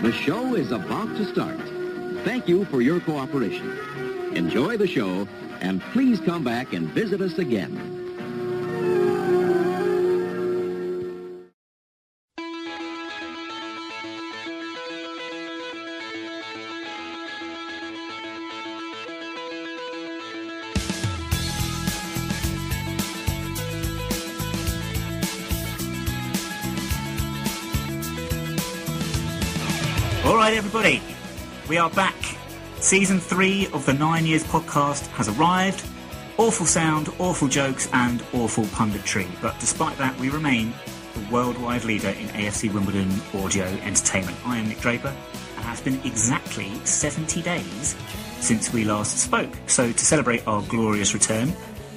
The show is about to start. Thank you for your cooperation. Enjoy the show, and please come back and visit us again. All right, everybody, we are back. Season 3 of the 9 Years podcast has arrived. Awful sound, awful jokes, and awful punditry. But despite that, we remain the worldwide leader in AFC Wimbledon audio entertainment. I am Nick Draper, and it has been exactly 70 days since we last spoke. So to celebrate our glorious return,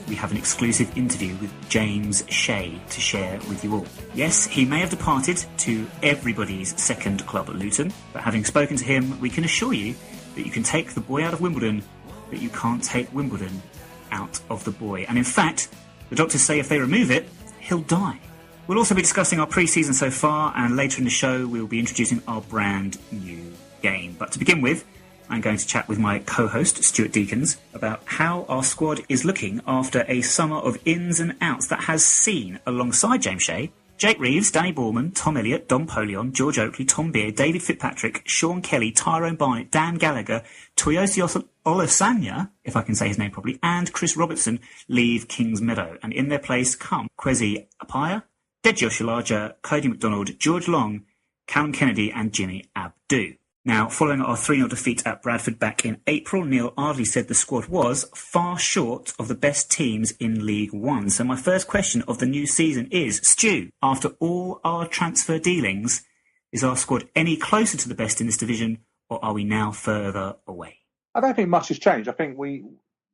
we have an exclusive interview with James Shea to share with you all. Yes, he may have departed to everybody's second club at Luton, but having spoken to him, we can assure you that you can take the boy out of Wimbledon, but you can't take Wimbledon out of the boy. And in fact, the doctors say if they remove it, he'll die. We'll also be discussing our pre-season so far, and later in the show, we'll be introducing our brand new game. But to begin with, I'm going to chat with my co-host, Stuart Deakins, about how our squad is looking after a summer of ins and outs that has seen, alongside James Shea, Jake Reeves, Danny Borman, Tom Elliott, Dom Polion, George Oakley, Tom Beard, David Fitzpatrick, Sean Kelly, Tyrone Barnett, Dan Gallagher, Toyosi Olasanya, if I can say his name properly, and Chris Robertson leave Kings Meadow. And in their place come Kwesi Appiah, Deji Oshalaja, Cody McDonald, George Long, Callum Kennedy, and Jimmy Abdu. Now, following our 3-0 defeat at Bradford back in April, Neil Ardley said the squad was far short of the best teams in League One. So my first question of the new season is, Stu, after all our transfer dealings, is our squad any closer to the best in this division, or are we now further away? I don't think much has changed. I think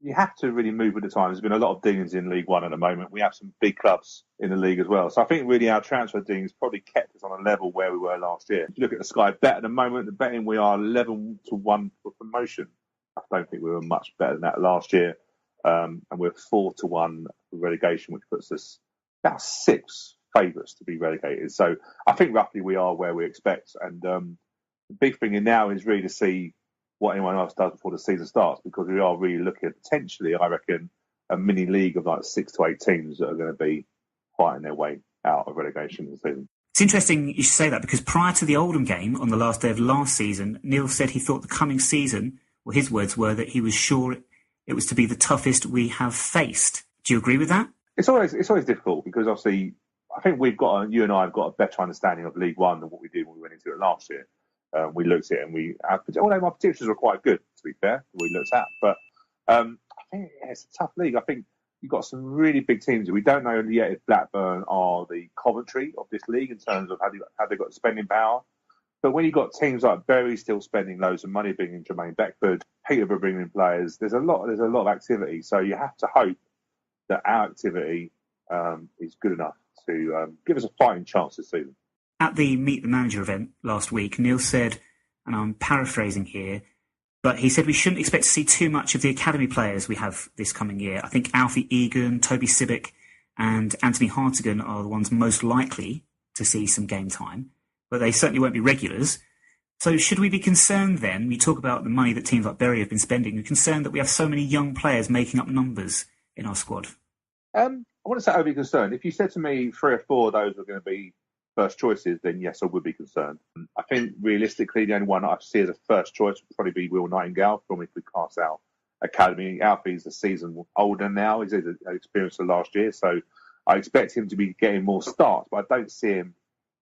you have to really move with the times. There's been a lot of dealings in League One at the moment. We have some big clubs in the league as well. So I think really our transfer dealings probably kept us on a level where we were last year. If you look at the Sky Bet at the moment, the betting we are 11-1 for promotion. I don't think we were much better than that last year. And we're 4-1 for relegation, which puts us about 6 favourites to be relegated. So I think roughly we are where we expect. And the big thing now is really to see what anyone else does before the season starts, because we are really looking at potentially, I reckon, a mini league of like 6 to 8 teams that are going to be fighting their way out of relegation this season. It's interesting you should say that, because prior to the Oldham game on the last day of last season, Neil said he thought the coming season, well, his words were that he was sure it was to be the toughest we have faced. Do you agree with that? It's always difficult, because obviously I think you and I have got a better understanding of League One than what we did when we went into it last year. We looked at it and although my predictions were quite good, to be fair, we looked at. But I think it's a tough league. I think you've got some really big teams. We don't know yet if Blackburn are the Coventry of this league in terms of how they've got spending power. But when you've got teams like Bury still spending loads of money, bringing Jermaine Beckford, Peterborough bringing in players, there's a lot of activity. So you have to hope that our activity is good enough to give us a fighting chance this season. At the Meet the Manager event last week, Neil said, and I'm paraphrasing here, but he said we shouldn't expect to see too much of the academy players we have this coming year. I think Alfie Egan, Toby Sibic and Anthony Hartigan are the ones most likely to see some game time, but they certainly won't be regulars. So should we be concerned then, we talk about the money that teams like Bury have been spending, we're concerned that we have so many young players making up numbers in our squad? I wouldn't say overly concerned. If you said to me 3 or 4 of those were going to be first choices, then yes, I would be concerned. I think realistically, the only one I see as a first choice would probably be Will Nightingale, from if we cast out academy. Alfie's a season older now. He's an experience of last year, so I expect him to be getting more starts, but I don't see him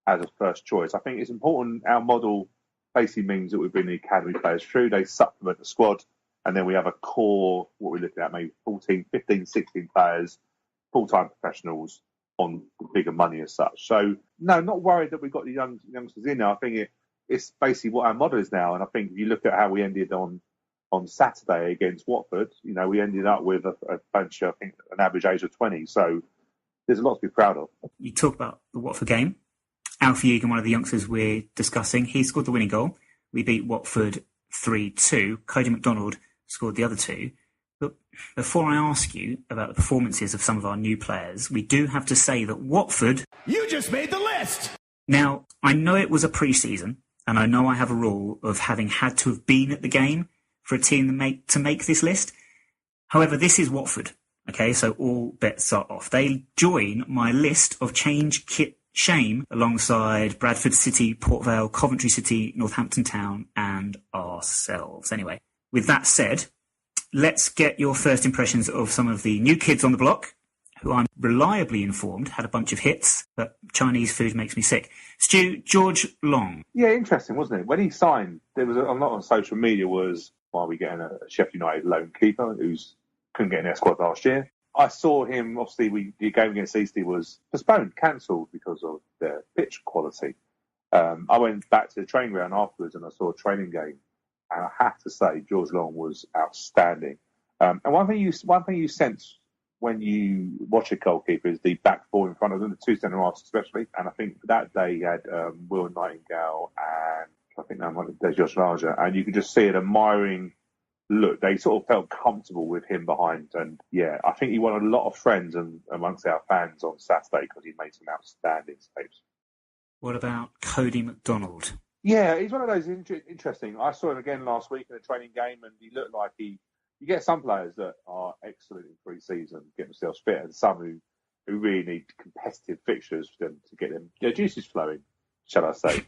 as a first choice. I think it's important. Our model basically means that we bring the academy players through, they supplement the squad, and then we have a core, what we're looking at, maybe 14, 15, 16 players, full-time professionals, on bigger money as such. So, no, not worried that we've got the youngsters in there. I think it's basically what our model is now. And I think if you look at how we ended on Saturday against Watford, we ended up with a bunch, I think, an average age of 20. So there's a lot to be proud of. You talk about the Watford game. Alfie Egan, one of the youngsters we're discussing, he scored the winning goal. We beat Watford 3-2. Cody McDonald scored the other 2. But before I ask you about the performances of some of our new players, we do have to say that Watford... You just made the list! Now, I know it was a pre-season, and I know I have a rule of having had to have been at the game for a team to make this list. However, this is Watford. Okay, so all bets are off. They join my list of change kit shame alongside Bradford City, Port Vale, Coventry City, Northampton Town, and ourselves. Anyway, with that said, let's get your first impressions of some of the new kids on the block, who I'm reliably informed had a bunch of hits, but Chinese food makes me sick. Stu, George Long. Yeah, interesting, wasn't it? When he signed, there was a lot on social media was, why are we getting a Sheffield United lone keeper who's couldn't get in their squad last year? I saw him, obviously, the game against Eastleigh was postponed, cancelled because of their pitch quality. I went back to the training ground afterwards and I saw a training game, and I have to say George Long was outstanding. And one thing you sense when you watch a goalkeeper is the back four in front of them, the two centre-halves especially. And I think that day he had Will Nightingale and I think that might be Josh Larger, and you could just see an admiring look. They sort of felt comfortable with him behind, and yeah, I think he won a lot of friends amongst our fans on Saturday because he made some outstanding saves. What about Cody McDonald? Yeah, he's one of those interesting. I saw him again last week in a training game, and he looked like you get some players that are excellent in pre-season, get themselves fit, and some who really need competitive fixtures for them to get their juices flowing, shall I say.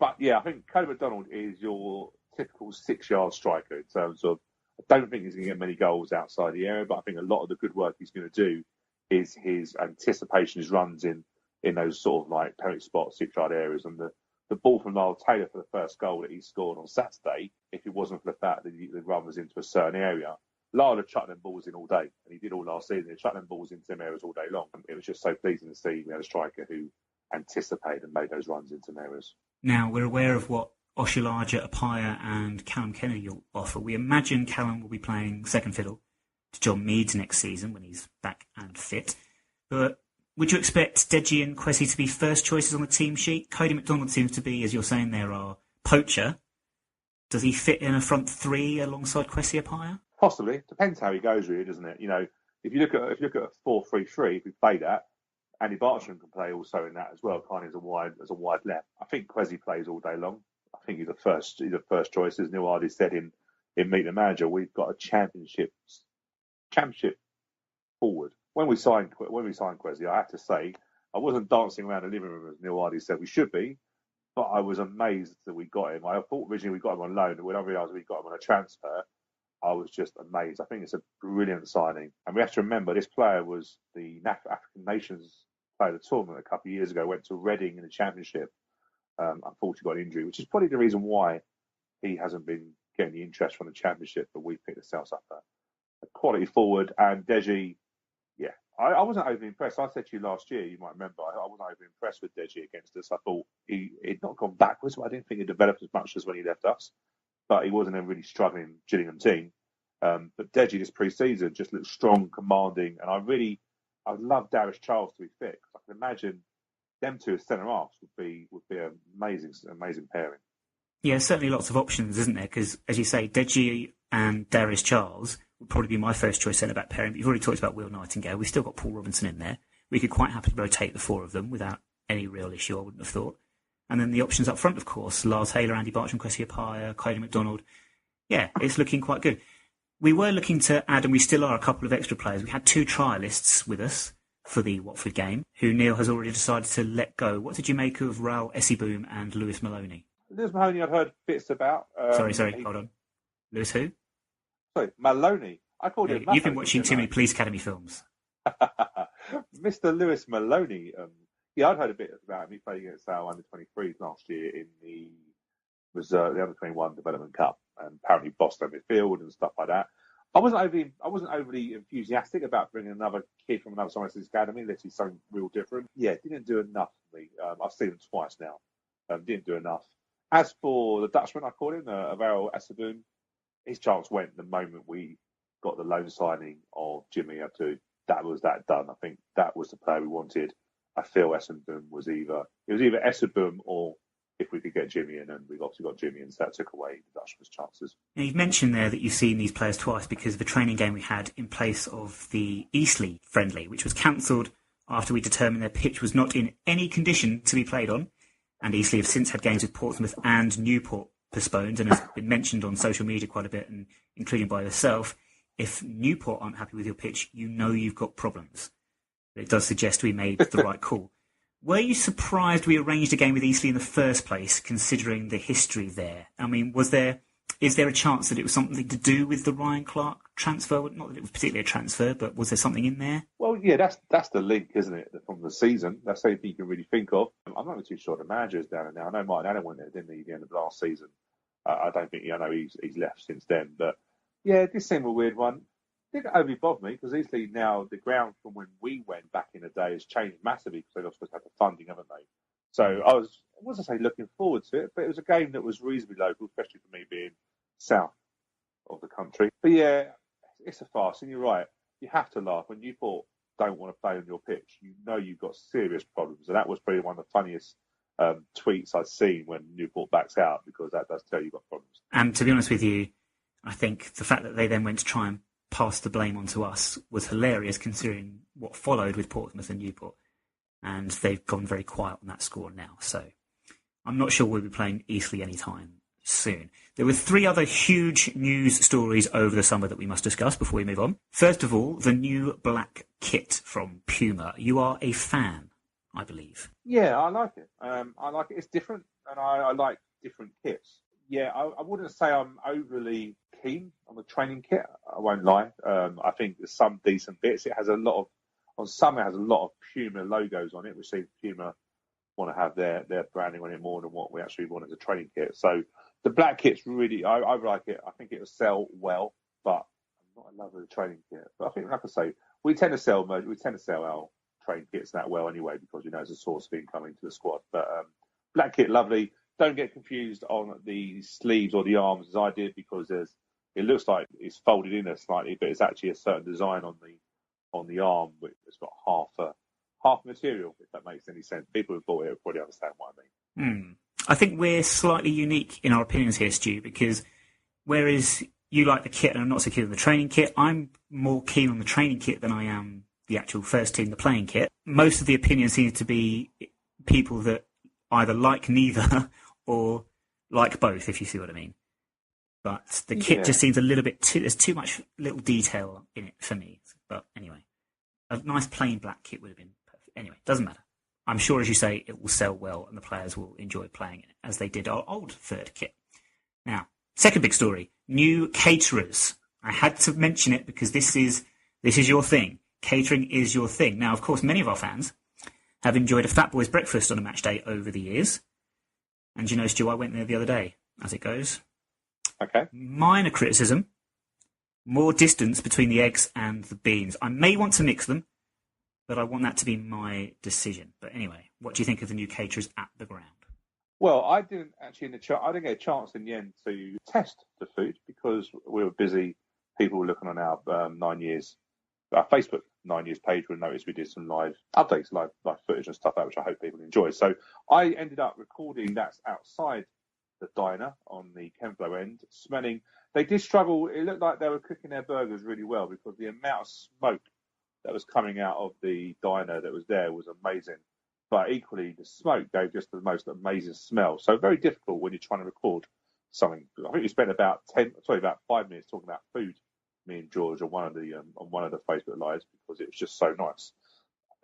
But yeah, I think Cody McDonald is your typical 6-yard striker in terms of, I don't think he's going to get many goals outside the area, but I think a lot of the good work he's going to do is his anticipation, his runs in those sort of like penalty spot 6-yard areas. And the ball from Niall Taylor for the first goal that he scored on Saturday, if it wasn't for the fact that the run was into a certain area, Lyle had chucked them balls in all day, and he did all last season. He chucked them balls into them areas all day long. It was just so pleasing to see we had a striker who anticipated and made those runs into areas. Now, we're aware of what Oshilaja, Apaya and Callum Kennedy will offer. We imagine Callum will be playing second fiddle to John Meads next season when he's back and fit. But would you expect Deji and Kwesi to be first choices on the team sheet? Cody McDonald seems to be, as you're saying, there are poacher. Does he fit in a front three alongside Kwesi Apaya? Possibly. Depends how he goes, really, doesn't it? You know, if you look at a 4-3-3, if we play that, Andy Bartram can play also in that as well, kind of as a wide left. I think Kwesi plays all day long. I think he's a first choice, as Neil Hardy said in Meet the Manager. We've got a championship forward. When we signed Kwesi, I have to say I wasn't dancing around the living room as Neil Hardy said we should be, but I was amazed that we got him. I thought originally we got him on loan, and when I realised we got him on a transfer, I was just amazed. I think it's a brilliant signing, and we have to remember this player was the African Nations Player of the Tournament a couple of years ago. Went to Reading in the Championship. Unfortunately got an injury, which is probably the reason why he hasn't been getting the interest from the Championship, but we picked ourselves up a quality forward. And Deji, yeah, I wasn't overly impressed. I said to you last year, you might remember, I wasn't overly impressed with Deji against us. I thought he'd not gone backwards, but I didn't think he developed as much as when he left us. But he wasn't a really struggling Gillingham team. But Deji this pre-season just looked strong, commanding, and I would love Darius Charles to be fit. I can imagine them two as centre halves would be an amazing pairing. Yeah, certainly lots of options, isn't there? Because, as you say, Deji and Darius Charles would probably be my first choice centre-back pairing. But you've already talked about Will Nightingale. We've still got Paul Robinson in there. We could quite happily rotate the four of them without any real issue, I wouldn't have thought. And then the options up front, of course, Lyle Taylor, Andy Bartram, Kwesi Apaya, Cody McDonald. Yeah, it's looking quite good. We were looking to add, and we still are, a couple of extra players. We had 2 trialists with us for the Watford game, who Neil has already decided to let go. What did you make of Raoul Esseboom and Lewis Maloney? Lewis Maloney I've heard bits about. Sorry, hold on. Lewis who? Sorry, Maloney. I called him You've been watching too many Police Academy films. Mr. Lewis Maloney. Yeah, I'd heard a bit about him. He played against our under-23s last year in the under-21 Development Cup, and apparently bossed on midfield and stuff like that. I wasn't overly enthusiastic about bringing another kid from another side of this academy unless he's something real different. Yeah, didn't do enough for me. I've seen him twice now. Didn't do enough. As for the Dutchman, I called him, Raoul Esseboom, his chance went the moment we got the loan signing of Jimmy Abdu. That was that done. I think that was the player we wanted. I feel Esseboom was either Esseboom or if we could get Jimmy in, and we've obviously got Jimmy in, so that took away the Dutchman's chances. Now, you've mentioned there that you've seen these players twice because of the training game we had in place of the Eastleigh friendly, which was cancelled after we determined their pitch was not in any condition to be played on. and Eastleigh have since had games with Portsmouth and Newport postponed, and has been mentioned on social media quite a bit, and including by yourself. If Newport aren't happy with your pitch, you know you've got problems. It does suggest we made the right call. Were you surprised we arranged a game with Eastleigh in the first place, considering the history there? I mean, is there a chance that it was something to do with the Ryan Clark transfer? Not that it was particularly a transfer, but was there something in there? Well, yeah, that's the link, isn't it, from the season? That's the only thing you can really think of. I'm not too sure the manager's down there now. I know Martin Allen went there, didn't he, at the end of last season? I don't think, I know he's left since then. But, yeah, this seemed a weird one. It didn't overly bother me, because Eastleigh now, the ground from when we went back in the day has changed massively, because they're not supposed to have the funding, haven't they? So I wasn't say looking forward to it, but it was a game that was reasonably local, especially for me being south of the country. But yeah, it's a farce, and you're right. You have to laugh. When Newport don't want to play on your pitch, you know you've got serious problems. And that was probably one of the funniest tweets I've seen when Newport backs out, because that does tell you've got problems. And to be honest with you, I think the fact that they then went to try and pass the blame onto us was hilarious, considering what followed with Portsmouth and Newport. And they've gone very quiet on that score now. So I'm not sure we'll be playing Eastleigh anytime soon. There were 3 other huge news stories over the summer that we must discuss before we move on. First of all, the new black kit from Puma. You are a fan, I believe. Yeah, I like it. I like it. It's different, and I like different kits. Yeah, I wouldn't say I'm overly keen on the training kit. I won't lie. I think there's some decent bits. It has a lot of Puma logos on it, which seems Puma want to have their branding on it more than what we actually want as a training kit. So the black kit's really, I like it. I think it'll sell well, but I'm not in love with the training kit. But I think, like I say, we tend to sell our training kits that well anyway, because it's a source of income into the squad. But black kit, lovely. Don't get confused on the sleeves or the arms as I did, because it looks like it's folded in there slightly, but it's actually a certain design on the arm, which has got half material, if that makes any sense. People who bought it will probably understand what I mean. I think we're slightly unique in our opinions here, Stu, because whereas you like the kit and I'm not so keen on the training kit, I'm more keen on the training kit than I am the actual first team, the playing kit. Most of the opinions seem to be people that either like neither or like both, if you see what I mean. But the kit just seems a little bit there's too much little detail in it for me. But anyway, a nice plain black kit would have been perfect. Anyway, doesn't matter. I'm sure, as you say, it will sell well and the players will enjoy playing it, as they did our old third kit. Now, second big story, new caterers. I had to mention it because this is your thing. Catering is your thing. Now, of course, many of our fans have enjoyed a Fat Boys breakfast on a match day over the years. And you know, Stu, I went there the other day, as it goes. Okay. Minor criticism. More distance between the eggs and the beans. I may want to mix them, but I want that to be my decision. But anyway, what do you think of the new caterers at the ground? Well, I didn't actually I didn't get a chance in the end to test the food, because we were busy. People were looking on our 9 years, our Facebook 9 years page would notice we did some live updates, live footage and stuff, which I hope people enjoy. So I ended up recording that's outside the diner on the Kenflo end, smelling. They did struggle. It looked like they were cooking their burgers really well, because the amount of smoke that was coming out of the diner that was there was amazing. But equally, the smoke gave just the most amazing smell. So very difficult when you're trying to record something. I think we spent about 5 minutes talking about food, me and George, on one of the Facebook lives, because it was just so nice.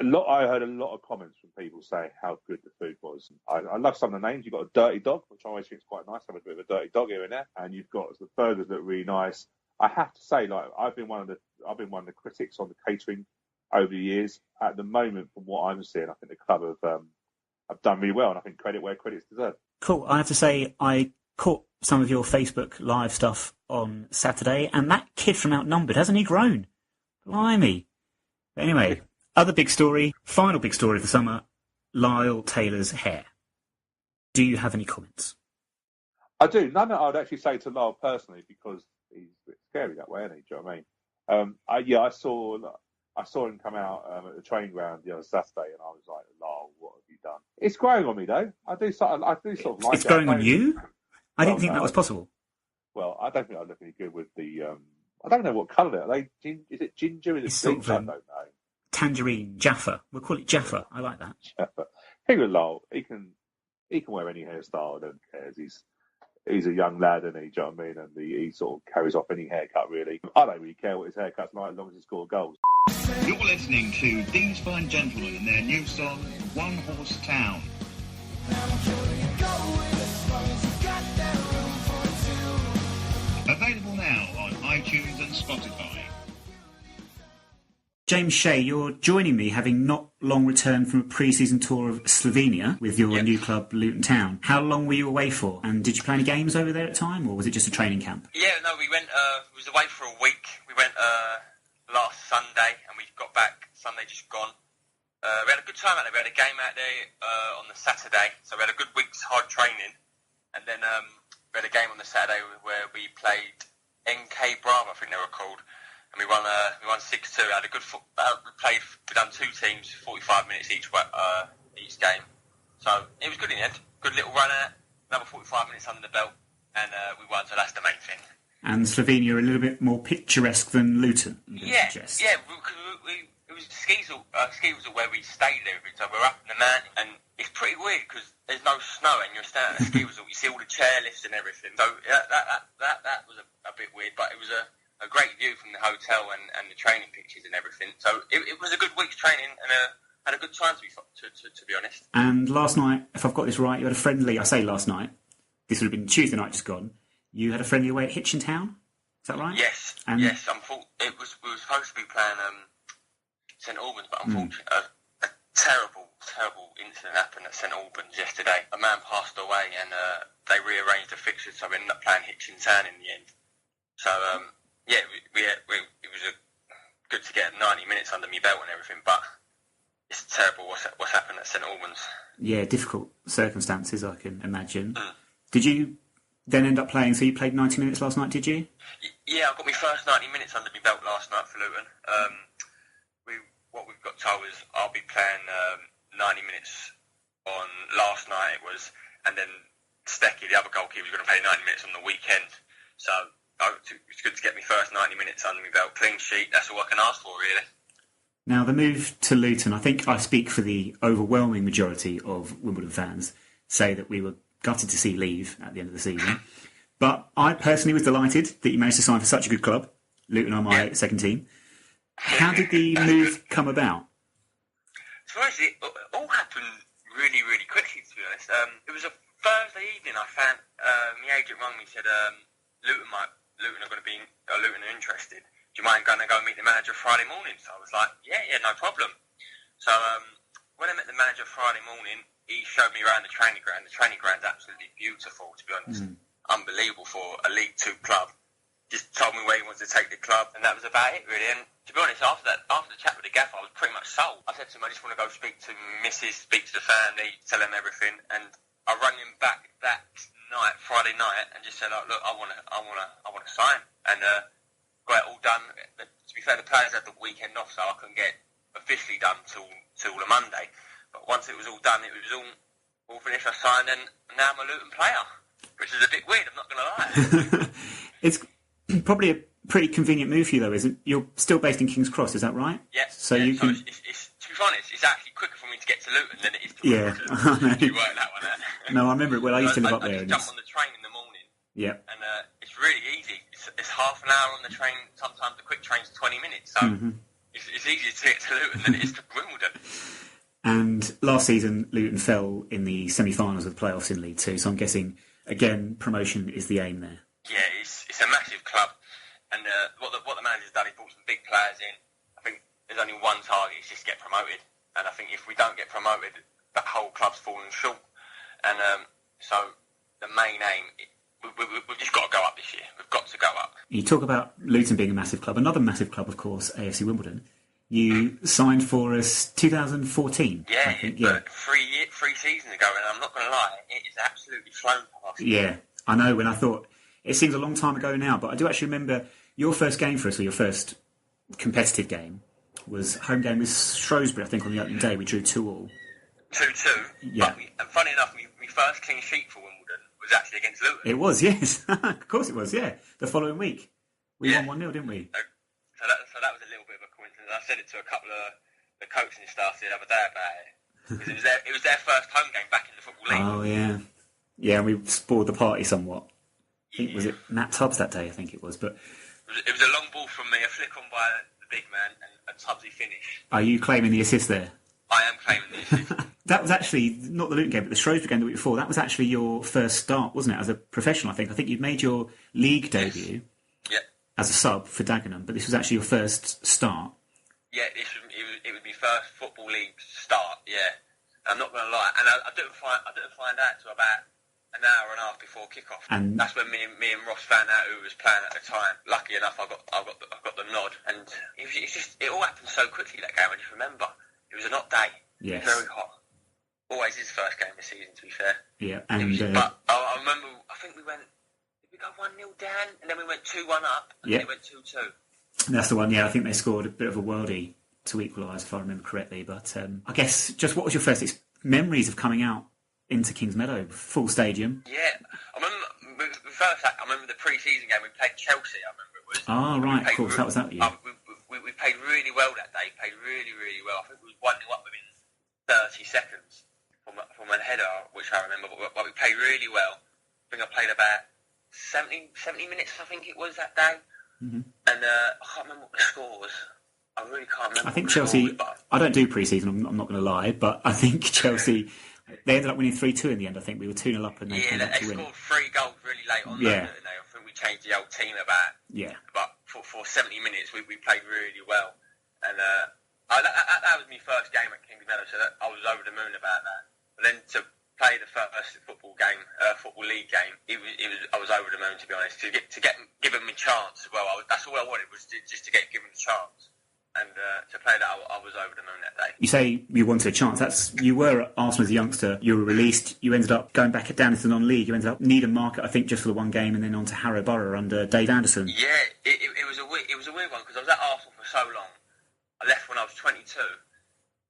I heard a lot of comments from people saying how good the food was. I love some of the names. You've got a Dirty Dog, which I always think is quite nice. Have a bit of a Dirty Dog here and there, and you've got the burgers look really nice. I have to say, I've been one of the critics on the catering over the years. At the moment, from what I'm seeing, I think the club have done really well, and I think credit where credit's deserved. Cool. I have to say, I caught some of your Facebook live stuff on Saturday, and that kid from Outnumbered, hasn't he grown? Blimey. But anyway, other big story, final big story of the summer, Lyle Taylor's hair. Do you have any comments? I do. None that I would actually say to Lyle personally, because he's a bit scary that way, isn't he? Do you know what I mean? I saw him come out at the training ground the other Saturday, and I was like, Lyle, what have you done? It's growing on me, though. I do sort of like it's it. It's growing on you? I didn't think that was possible. Well, I don't think I look any good with the... I don't know what colour they are. Is it ginger? Is it sort bleach? of, I don't know. Tangerine, Jaffa. We'll call it Jaffa. I like that. Jaffa. He with Lyle, he can he can wear any hairstyle. I don't care. He's a young lad, and he, do you know what I mean? And he sort of carries off any haircut, really. I don't really care what his haircut's like as long as he scores goals. You're listening to these fine gentlemen and their new song, One Horse Town. Available now on iTunes and Spotify. James Shea, you're joining me having not long returned from a pre-season tour of Slovenia with your new club, Luton Town. How long were you away for? And did you play any games over there at the time, or was it just a training camp? Yeah, no, we went, we was away for a week. We went last Sunday, and we got back Sunday just gone. We had a good time out there. We had a game out there on the Saturday, so we had a good week's hard training. And then we had a game on the Saturday where we played NK Bravo, I think they were called. And we won 6-2. Had a good we done two teams, 45 minutes each game. So it was good in the end. Good little run out. Another 45 minutes under the belt, and we won. So that's the main thing. And Slovenia are a little bit more picturesque than Luton. Yeah. It was ski resort where we stayed and everything. So we're up in the mountain, and it's pretty weird because there's no snow, and you're standing at a ski resort. You see all the chairlifts and everything. So that was a bit weird, but it was a great view from the hotel and the training pictures and everything. So it was a good week's training, and had a good time to be honest. And last night, if I've got this right, you had a friendly. I say last night. This would have been Tuesday night just gone. You had a friendly away at Hitchin Town. Is that right? Yes. And yes. We were supposed to be playing St Albans, but unfortunately, a terrible incident happened at St Albans yesterday. A man passed away, and they rearranged the fixtures, so we ended up playing Hitchin Town in the end. So. Yeah, it was good to get 90 minutes under my belt and everything, but it's terrible what's happened at St Albans. Yeah, difficult circumstances, I can imagine. Did you then end up playing? So you played 90 minutes last night, did you? Yeah, I got my first 90 minutes under my belt last night for Luton. What we've got told is I'll be playing 90 minutes on last night, and then Stecky, the other goalkeeper, was going to play 90 minutes on the weekend. So it's good to get me first 90 minutes under my belt. Clean sheet, that's all I can ask for, really. Now, the move to Luton, I think I speak for the overwhelming majority of Wimbledon fans, say that we were gutted to see leave at the end of the season. But I personally was delighted that you managed to sign for such a good club. Luton are my second team. How did the move come about? To be honest, it all happened really, really quickly, to be honest. It was a Thursday evening I found, my agent rang me and said, Luton are going to be, Luton are interested. Do you mind going to go meet the manager Friday morning? So I was like, yeah, no problem. So when I met the manager Friday morning, he showed me around the training ground. The training ground's absolutely beautiful, to be honest. Unbelievable for a League Two club. Just told me where he wanted to take the club, and that was about it, really. And to be honest, after the chat with the gaffer, I was pretty much sold. I said to him, I just want to go speak to Mrs., speak to the family, tell them everything. And I rang him back that night, Friday night, and just said, look, I want to sign. And got it all done. To be fair, the players had the weekend off, so I couldn't get officially done till the Monday. But once it was all done, it was all finished. I signed, and now I'm a Luton player, which is a bit weird. I'm not going to lie. It's probably a pretty convenient move for you, though, isn't it? You're still based in King's Cross, is that right? Yeah. So you can. To be honest, it's actually quicker for me to get to Luton than it is to Wimbledon. You work that one out. No, I remember it well. I used to live up there. I just jump on the train in the morning. Yeah. And it's really easy. It's half an hour on the train. Sometimes the quick train's 20 minutes. So it's easier to get to Luton than it is to Wimbledon. And last season, Luton fell in the semi-finals of the playoffs in League Two. So I'm guessing, again, promotion is the aim there. Yeah, it's a massive club. And what the manager's done, he brought some big players in. I think there's only one target, it's just get promoted. And I think if we don't get promoted, the whole club's falling short. And so the main aim, we've just got to go up this year. We've got to go up. You talk about Luton being a massive club. Another massive club, of course, AFC Wimbledon. You signed for us 2014. Yeah, I think. Yeah. 3 seasons ago, and I'm not going to lie, it is absolutely flown past. Yeah, I know. When I thought, it seems a long time ago now, but I do actually remember your first game for us, or your first competitive game, was home game with Shrewsbury, I think, on the opening day. We drew 2-2. 2-2? Yeah. And funny enough, my first clean sheet for Wimbledon was actually against Luton. It was, yes. Of course it was, yeah. The following week. We won 1-0, didn't we? So that was a little bit of a coincidence. I said it to a couple of the coaching staff the other day about it. because it was their first home game back in the Football League. Oh, yeah. Yeah, and we spoiled the party somewhat. I think, was it Matt Tubbs that day, I think it was. But it was a long ball from me, a flick on by the big man, and a Tubbsy finish. Are you claiming the assist there? I am claiming the assist. That was actually, not the Luton game, but the Shrewsbury game the week before, that was actually your first start, wasn't it, as a professional, I think. I think you'd made your league debut as a sub for Dagenham, but this was actually your first start. Yeah, it was my first Football League start, yeah. I'm not going to lie. And I didn't find out until about an hour and a half before kickoff. And that's when me and Ross found out who was playing at the time. Lucky enough, I got the nod. And it all happened so quickly, that game. I just remember it was a hot day. Yes. Very hot. Always his first game of the season, to be fair. Yeah, and but I remember. I think we went. Did we go 1-0 down, and then we went 2-1 up, and then it went 2-2. That's the one. Yeah, I think they scored a bit of a worldie to equalise, if I remember correctly. But I guess, just what was your first memories of coming out into Kings Meadow, full stadium? Yeah, I remember the pre-season game we played Chelsea. I remember it was. Oh right, of course, that was that year. We played really well that day. Played really, really well. I think we was 1-0 up within 30 seconds from a header, which I remember. But we played really well. I think I played about 70 minutes. I think it was that day. Mm-hmm. And I can't remember what the score was. I really can't remember. I think Chelsea. I don't do pre-season. I'm not going to lie, but I think Chelsea. They ended up winning 3-2 in the end. I think we were 2-0 up, and they came up to win. They scored 3 goals really late on. Yeah. I think we changed the old team about. Yeah. But for 70 minutes, we played really well, and that was my first game at Kings Meadow, so I was over the moon about that. But then to play the first football league game, I was over the moon, to be honest. To get given me a chance as well. That's all I wanted, was just to get given a chance. And to play that, I was over the moon that day. You say you wanted a chance. You were at Arsenal as a youngster. You were released. You ended up going back down into the non-league. You ended up Needham Market, I think, just for the one game, and then on to Harrow Borough under Dave Anderson. Yeah, it was a weird one, because I was at Arsenal for so long. I left when I was 22,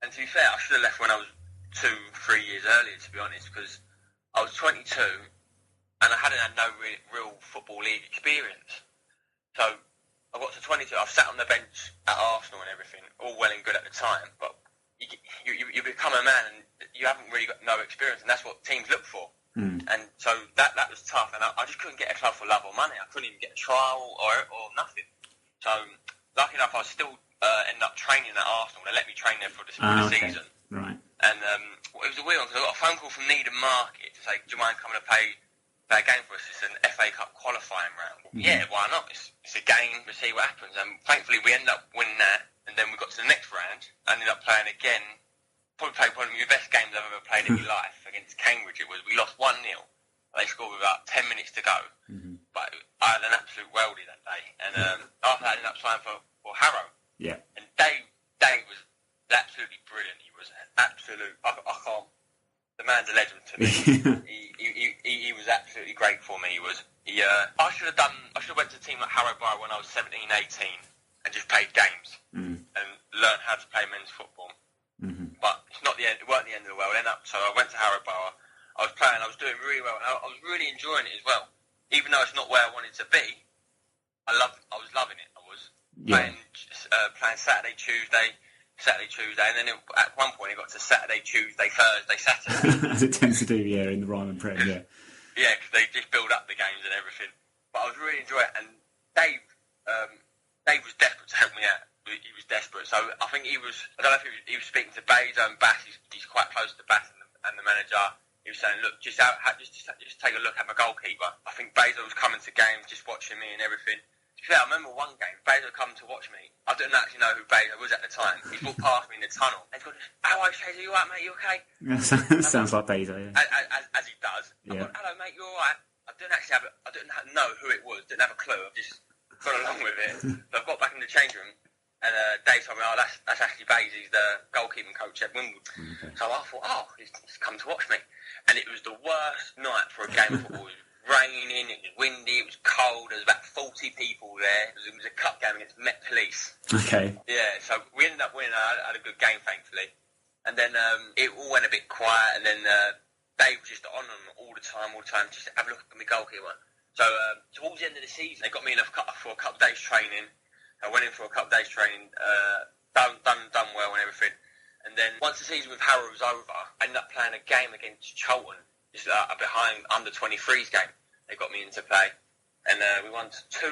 and to be fair, I should have left when I was 2-3 years earlier, to be honest, because I was 22 and I hadn't had no real football league experience. So I got to 22, I've sat on the bench at Arsenal and everything, all well and good at the time, but you become a man and you haven't really got no experience, and that's what teams look for. And so that was tough, and I just couldn't get a club for love or money. I couldn't even get a trial or nothing. So lucky enough, I still ended up training at Arsenal. They let me train there for the season. Right. And it was a weird one, because I got a phone call from Needham Market to say, do you mind coming to play a game for us? It's an FA Cup qualifying round. Mm-hmm. Yeah, why not? It's a game, we'll see what happens. And thankfully we ended up winning that, and then we got to the next round, ended up playing again. Probably played one of the best games I've ever played in my life against Cambridge. We lost 1-0. They scored with about 10 minutes to go. Mm-hmm. But I had an absolute worldie that day. And after that, I ended up playing for Harrow. Yeah. And Dave was absolutely brilliant. He was absolute. I can't. The man's a legend to me. he was absolutely great for me. He was. I should have went to a team like Harrow Borough when I was 17, 18, and just played games and learned how to play men's football. Mm-hmm. But it's not the end. It weren't the end of the world. So I went to Harrow Borough. I was playing. I was doing really well. And I was really enjoying it as well. Even though it's not where I wanted to be, I was loving it. I was playing Saturday, Tuesday, and then at one point it got to Saturday, Tuesday, Thursday, Saturday. As it tends to do, in the Ryman Prem, yeah. Yeah, because they just build up the games and everything. But I was really enjoying it, and Dave was desperate to help me out. He was desperate, so I think I don't know if he was speaking to Bezo and Bass. He's quite close to Bass and the manager. He was saying, look, just take a look at my goalkeeper. I think Bezo was coming to games, just watching me and everything. To be fair, I remember one game, Bezo come to watch me. I didn't actually know who Bezo was at the time. He walked past me in the tunnel. And he's going, hello, Shea, you alright, mate? You okay? Sounds like Bezo, yeah. As he does. Yeah. I went, hello, mate, you alright? I didn't know who it was. Didn't have a clue. I just got along with it. So I got back in the change room, and Dave told me, that's actually Bezo. He's the goalkeeping coach at Wimbledon. Okay. So I thought, he's come to watch me. And it was the worst night for a game of football. It was raining, it was windy, it was cold, there was about 40 people there. It was a cup game against Met Police. Okay. Yeah, so we ended up winning. I had a good game, thankfully. And then it all went a bit quiet, and then Dave was just on them all the time, just have a look at my goalkeeper. So towards the end of the season, they got me in for a couple of days training. I went in for a couple of days training, done well and everything. And And then once the season with Harrow was over, I ended up playing a game against Charlton, just behind under-23s game. They got me into play, and we won 2-0.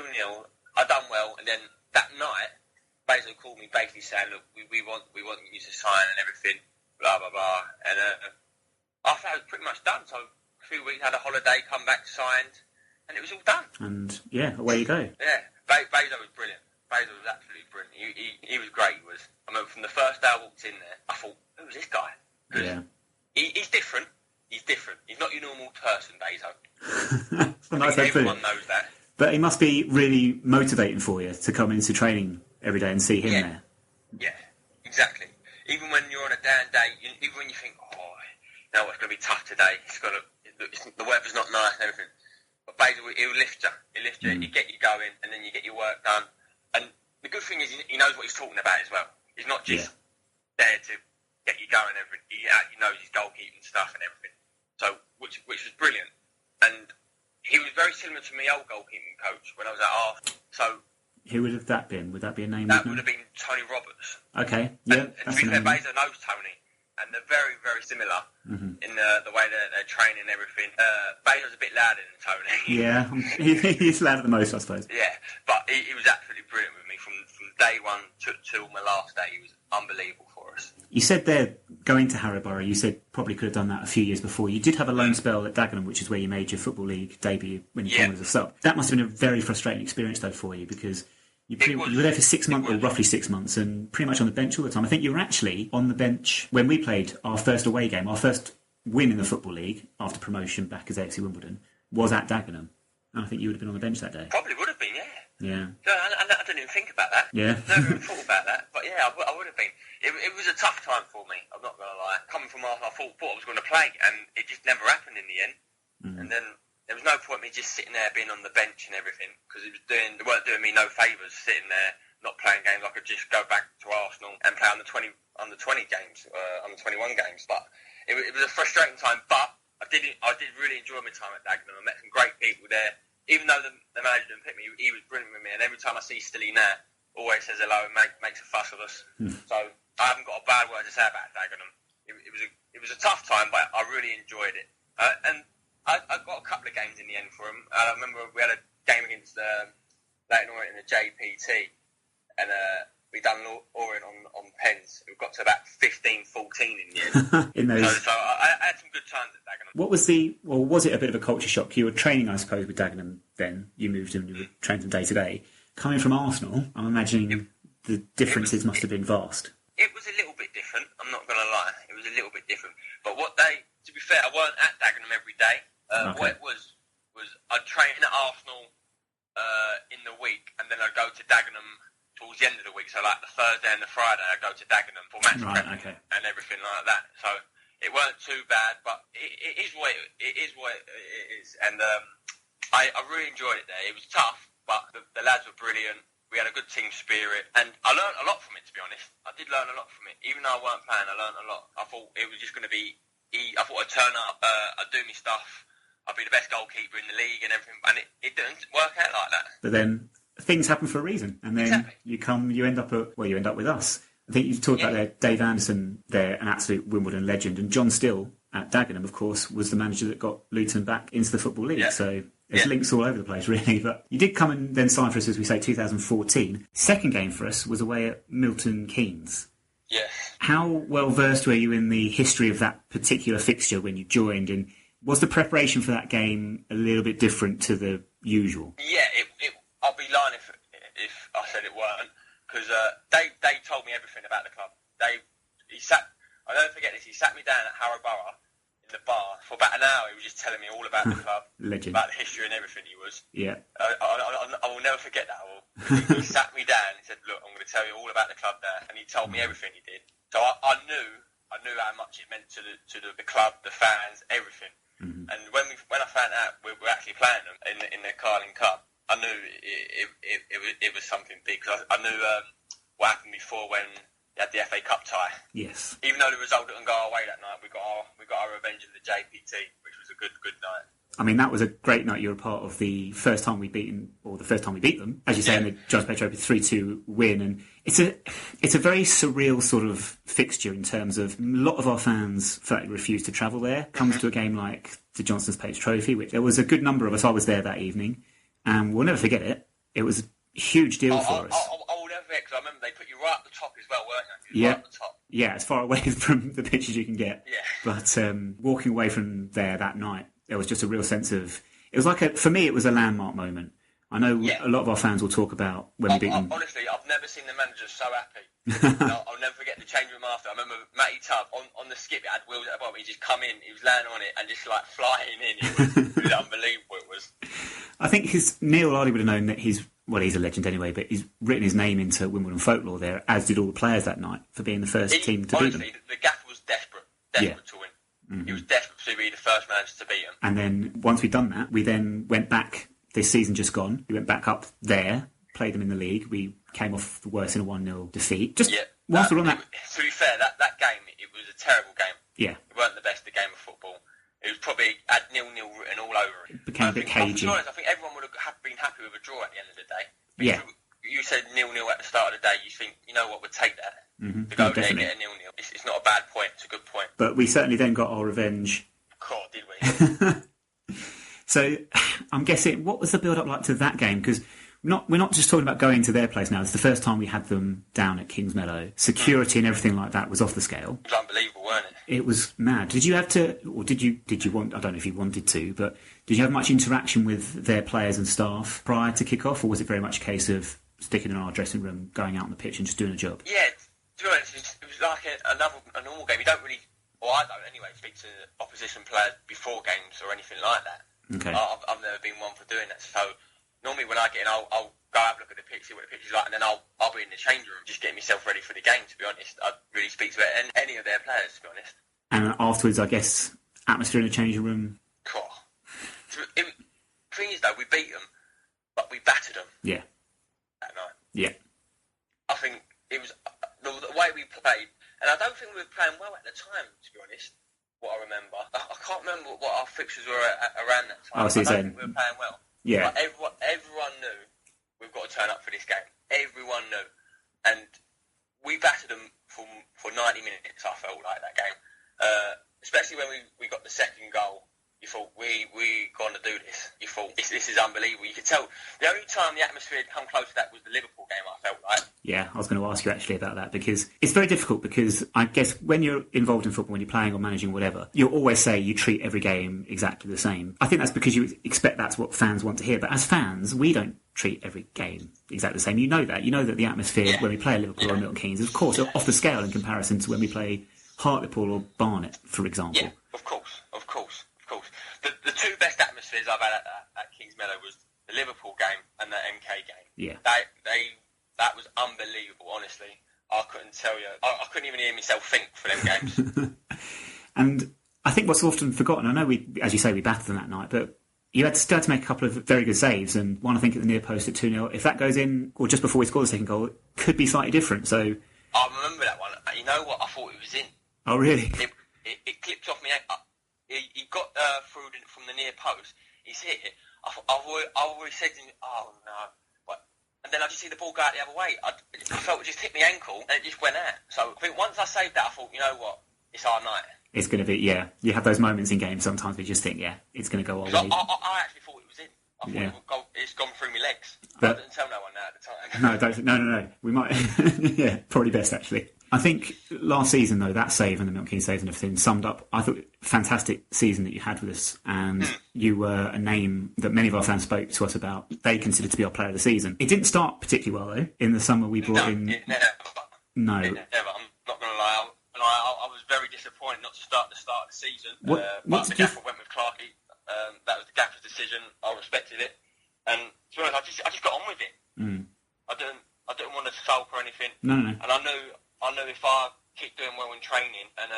I done well, and then that night, Basil called me basically saying, look, we want you to sign and everything, blah, blah, blah. And after that, it was pretty much done. So a few weeks, had a holiday, come back, signed, and it was all done. And, yeah, away you go. Yeah, Basil was brilliant. Basil was absolutely brilliant. He was great. He was. I remember from the first day I walked in there, I thought, who's this guy? Yeah. He's different. He's different. He's not your normal person, Basil. Nice, everyone knows that. But it must be really motivating for you to come into training every day and see him there. Yeah, exactly. Even when you're on a down day, even when you think, you know, it's going to be tough today. The weather's not nice and everything. But basically, he'll lift you. He'll get you going, and then you get your work done. And the good thing is, he knows what he's talking about as well. He's not just there to get you going and everything. He knows his goalkeeping stuff and everything. So, which was brilliant. And he was very similar to my old goalkeeping coach when I was at Arsenal. So, who would have that been? Would that be a name? That would have been Tony Roberts. Okay, yeah. And to be fair, Basil knows Tony, and they're very, very similar in the way they're training and everything. Basil's a bit louder than Tony. Yeah, he's loud at the most, I suppose. Yeah, but he was absolutely brilliant with me from day one till my last day. He was unbelievable for us. You said there, going to Harrow, you said probably could have done that a few years before. You did have a loan spell at Dagenham, which is where you made your Football League debut when you came as a sub. That must have been a very frustrating experience, though, for you, because you were there for 6 months, or roughly 6 months, and pretty much on the bench all the time. I think you were actually on the bench when we played our first away game, our first win in the Football League after promotion back as AFC Wimbledon, was at Dagenham. And I think you would have been on the bench that day. Probably would have been, yeah. Yeah. No, I didn't even think about that. Yeah. Never even thought about that. But yeah, I would have been. It was a tough time for me, I'm not going to lie. Coming from Arsenal, I thought I was going to play, and it just never happened in the end. And then there was no point me just sitting there being on the bench and everything, because it weren't doing me no favours sitting there, not playing games. I could just go back to Arsenal and play on the 20 games, on the 21 games. But it was a frustrating time, but I did really enjoy my time at Dagenham. I met some great people there. Even though the manager didn't pick me, he was brilliant with me. And every time I see Stilly now, always says hello and makes a fuss of us. So I haven't got a bad word to say about Dagenham. It was a tough time, but I really enjoyed it. And I got a couple of games in the end for him. I remember we had a game against Leighton Orient in the JPT, and we done Orient on pens. We got to about 15-14 in the end. In those... So I had some good times at Dagenham. What was was it a bit of a culture shock? You were training, I suppose, with Dagenham then. You moved and you were training from day to day. Coming from Arsenal, I'm imagining the differences must have been vast. It was a little bit different, I'm not going to lie. It was a little bit different. But to be fair, I weren't at Dagenham every day. What it was I'd train at Arsenal in the week, and then I'd go to Dagenham towards the end of the week. So like the Thursday and the Friday, I'd go to Dagenham for match prep and everything like that. So it weren't too bad, but it is what it is. And I really enjoyed it there. It was tough, but the lads were brilliant. We had a good team spirit, and I learned a lot from it, to be honest. I did learn a lot from it. Even though I weren't playing, I learned a lot. I thought it was just going to be... I thought I'd turn up, I'd do my stuff, I'd be the best goalkeeper in the league and everything, and it didn't work out like that. But then things happen for a reason, and then you end up with us. I think you've talked about there, Dave Anderson, there, an absolute Wimbledon legend, and John Still at Dagenham, of course, was the manager that got Luton back into the Football League. Yeah. So there's links all over the place, really. But you did come and then sign for us, as we say, 2014. Second game for us was away at Milton Keynes. Yes. How well versed were you in the history of that particular fixture when you joined, and was the preparation for that game a little bit different to the usual? Yeah, I'll be lying if I said it weren't, because they told me everything about the club. I'll never forget this. He sat me down at Harrow Borough in the bar for about an hour. He was just telling me all about the club, legend, about the history and everything. He was. Yeah. I will never forget that. He sat me down and said, "Look, I'm going to tell you all about the club there," and he told me everything he did. So I knew how much it meant to the club, the fans, everything. Mm-hmm. And when I found out we were actually playing them in the Carling Cup, I knew it was something big. Cause I knew what happened before when they had the FA Cup tie. Yes. Even though the result didn't go our way that night, we got our revenge in the JPT, which was a good night. I mean, that was a great night. You were part of the first time we beat them, as you say, in the Giants Play Trophy 3-2 win. And it's a very surreal sort of fixture in terms of a lot of our fans flat refuse to travel there. Comes to a game like the Johnson's Page Trophy, which there was a good number of us. I was there that evening, and we'll never forget it. It was a huge deal for us. I will never forget, because I remember they put you right at the top as well, weren't you? Yeah. Right at the top. Yeah, as far away from the pitches you can get. Yeah. But walking away from there that night, there was just a real sense of... It was like, for me, it was a landmark moment. I know a lot of our fans will talk about when we beat them. Honestly, I've never seen the manager so happy. I'll never forget the change room after. I remember Matty Tubb on the skip, it had wheels at the bottom. He just come in, he was landing on it and just like flying in. It was unbelievable. It was. I think Neil Hardy would have known that he's a legend anyway, but he's written his name into Wimbledon folklore there, as did all the players that night for being the first team to beat them. Honestly, the gaffer was desperate to win. Mm-hmm. He was desperate to be the first manager to beat him. And then once we'd done that, we then went back. This season just gone, we went back up there, played them in the league. We came off the worst in a 1-0 defeat. Whilst we're on that... To be fair, that game, it was a terrible game. Yeah. It weren't the best game of football. It was probably had 0-0 written all over it. It became a bit cagey. I think everyone would have been happy with a draw at the end of the day. Yeah. You said 0-0 at the start of the day, you think, you know what, we'd take that. Mm-hmm. To go there and get a 0-0. It's not a bad point, it's a good point. But we certainly then got our revenge. God, did we? So I'm guessing, what was the build-up like to that game? Because we're not just talking about going to their place now. It's the first time we had them down at Kings Meadow. Security and everything like that was off the scale. It was unbelievable, weren't it? It was mad. Did you have to, or did you want, I don't know if you wanted to, but did you have much interaction with their players and staff prior to kick-off, or was it very much a case of sticking in our dressing room, going out on the pitch and just doing a job? Yeah, to be honest, it was like a normal game. You don't really, or I don't anyway, speak to opposition players before games or anything like that. Okay. I've never been one for doing that. So normally when I get in, I'll go have a look at the pitch, see what the pitch is like, and then I'll be in the change room, just getting myself ready for the game, to be honest. I'd really speak to any of their players, to be honest. And afterwards, I guess, atmosphere in the changing room? Cool. The thing is, though, we beat them, but we battered them. Yeah. That night. Yeah. I think it was the way we played, and I don't think we were playing well at the time, to be honest. What I remember, I can't remember what our fixtures were around that time. I don't think we were playing well. Yeah. But everyone knew we've got to turn up for this game. Everyone knew, and we battered them for 90 minutes. I felt like that game, especially when we got the second goal. You thought we going to do this. You thought this is unbelievable. You could tell the only time the atmosphere had come close to that was the Liverpool game. I felt like. Yeah, I was going to ask you actually about that, because it's very difficult, because I guess when you're involved in football, when you're playing or managing whatever, you'll always say you treat every game exactly the same. I think that's because you expect that's what fans want to hear. But as fans, we don't treat every game exactly the same. You know that. You know that the atmosphere when we play Liverpool or Milton Keynes is, of course, off the scale in comparison to when we play Hartlepool or Barnet, for example. Yeah, of course. The two best atmospheres I've had at Kings Meadow was the Liverpool game and the MK game. Yeah. That was unbelievable, honestly. I couldn't tell you. I couldn't even hear myself think for them games. And I think what's often forgotten, I know as you say, we battered them that night, but you had to make a couple of very good saves, and one I think at the near post at 2-0. If that goes in, or just before we score the second goal, it could be slightly different. So I remember that one. You know what? I thought it was in. Oh, really? It clipped off me. He got through from the near post. He's hit it. I've always said to him, oh no. And then I just see the ball go out the other way. I felt it just hit my ankle and it just went out. So I think once I saved that, I thought, you know what? It's our night. It's going to be, yeah. You have those moments in games sometimes where you just think, yeah, it's going to go our way. I actually thought it was in. I thought it's gone through my legs. But I didn't tell no one that at the time. No. We might, yeah, probably best actually. I think last season, though, that save and the Milton Keynes saves and everything summed up, I thought, fantastic season that you had with us. And you were a name that many of our fans spoke to us about. They considered to be our player of the season. It didn't start particularly well, though. In the summer, we brought in... No. It never. I'm not going to lie. I was very disappointed not to start the season. But the gaffer went with Clarkey. That was the gaffer's decision. I respected it. And to be honest, I just got on with it. I didn't want to sulk or anything. No. And I knew if I keep doing well in training and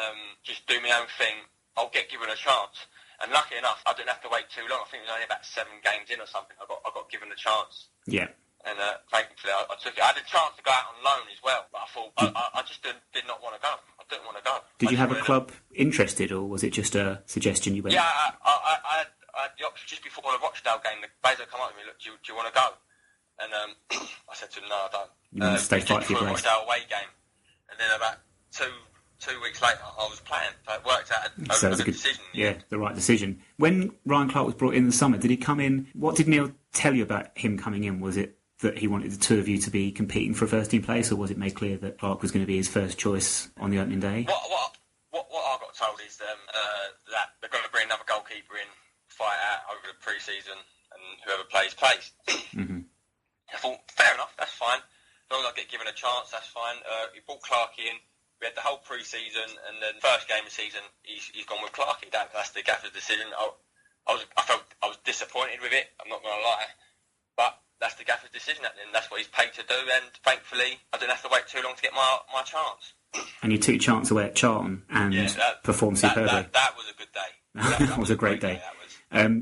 just do my own thing, I'll get given a chance. And lucky enough, I didn't have to wait too long. I think it was only about 7 games in or something. I got given a chance. Yeah. And thankfully, I took it. I had a chance to go out on loan as well, but I thought I just did not want to go. I didn't want to go. Did you have a club interested, or was it just a suggestion you went? Yeah, I had the option just before the Rochdale game. The Basil come up to me, look, do you want to go? And I said to him, no, I don't. You want to stay fight for your place. Rochdale away game. And then about two weeks later, I was playing. So it worked out a good decision. Yeah, the right decision. When Ryan Clark was brought in the summer, did he come in? What did Neil tell you about him coming in? Was it that he wanted the two of you to be competing for a first-team place, or was it made clear that Clark was going to be his first choice on the opening day? What I got told is that they're going to bring another goalkeeper in, fight out over the pre-season, and whoever plays. Mm-hmm. I thought, fair enough, that's fine. As long as I get given a chance, that's fine. He brought Clark in. We had the whole pre-season, and then first game of the season, he's gone with Clarkie. That's the gaffer's decision. I felt I was disappointed with it. I'm not going to lie, but that's the gaffer's decision. And that's what he's paid to do. And thankfully, I didn't have to wait too long to get my chance. And you took your chance away at Charlton and performed superbly. That was a good day. That was a great day.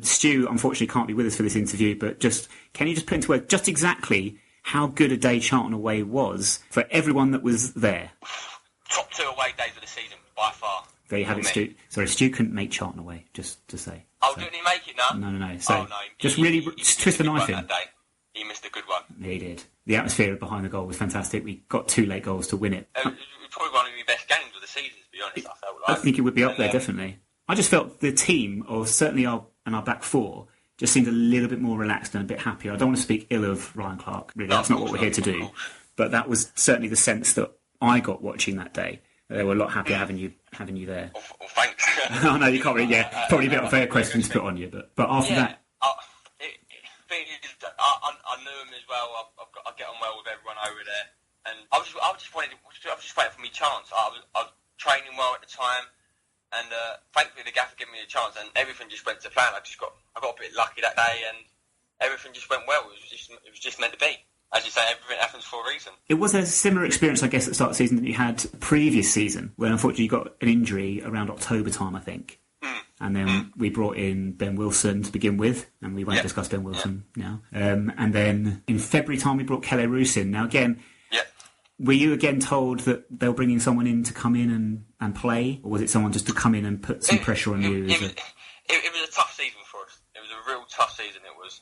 Stu, unfortunately, can't be with us for this interview, but can you just put into words just exactly how good a day Charlton away was for everyone that was there? Top 2 away days of the season, by far. There you have it, Stu. Sorry, Stu couldn't make Charlton away, just to say. Oh, didn't he make it now? No. So, just really twist the knife in. That day. He missed a good one. Yeah, he did. The atmosphere behind the goal was fantastic. We got 2 late goals to win it. It was probably one of the best games of the season, to be honest, I felt like. I think it would be up there, definitely. I just felt the team, or certainly our back four, just seemed a little bit more relaxed and a bit happier. I don't want to speak ill of Ryan Clark, really. That's not what we're here to do. But that was certainly the sense that I got watching that day. They were a lot happier having you there. Well, thanks. Oh, no, you can't really, probably a bit unfair question to put on you. But after that... I knew him as well. I get on well with everyone over there. And I was just waiting for my chance. I was training well at the time. And thankfully the gaffer gave me a chance, and everything just went to plan. I got a bit lucky that day, and everything just went well. It was just meant to be. As you say, everything happens for a reason. It was a similar experience, I guess, at the start of the season that you had previous season, when unfortunately you got an injury around October time, I think. And then we brought in Ben Wilson to begin with, and we won't discuss Ben Wilson now. And then in February time we brought Kelle Roos in. Now again, were you again told that they were bringing someone in to come in and play, or was it someone just to come in and put some pressure on you? It was a tough season for us. It was a real tough season. It was.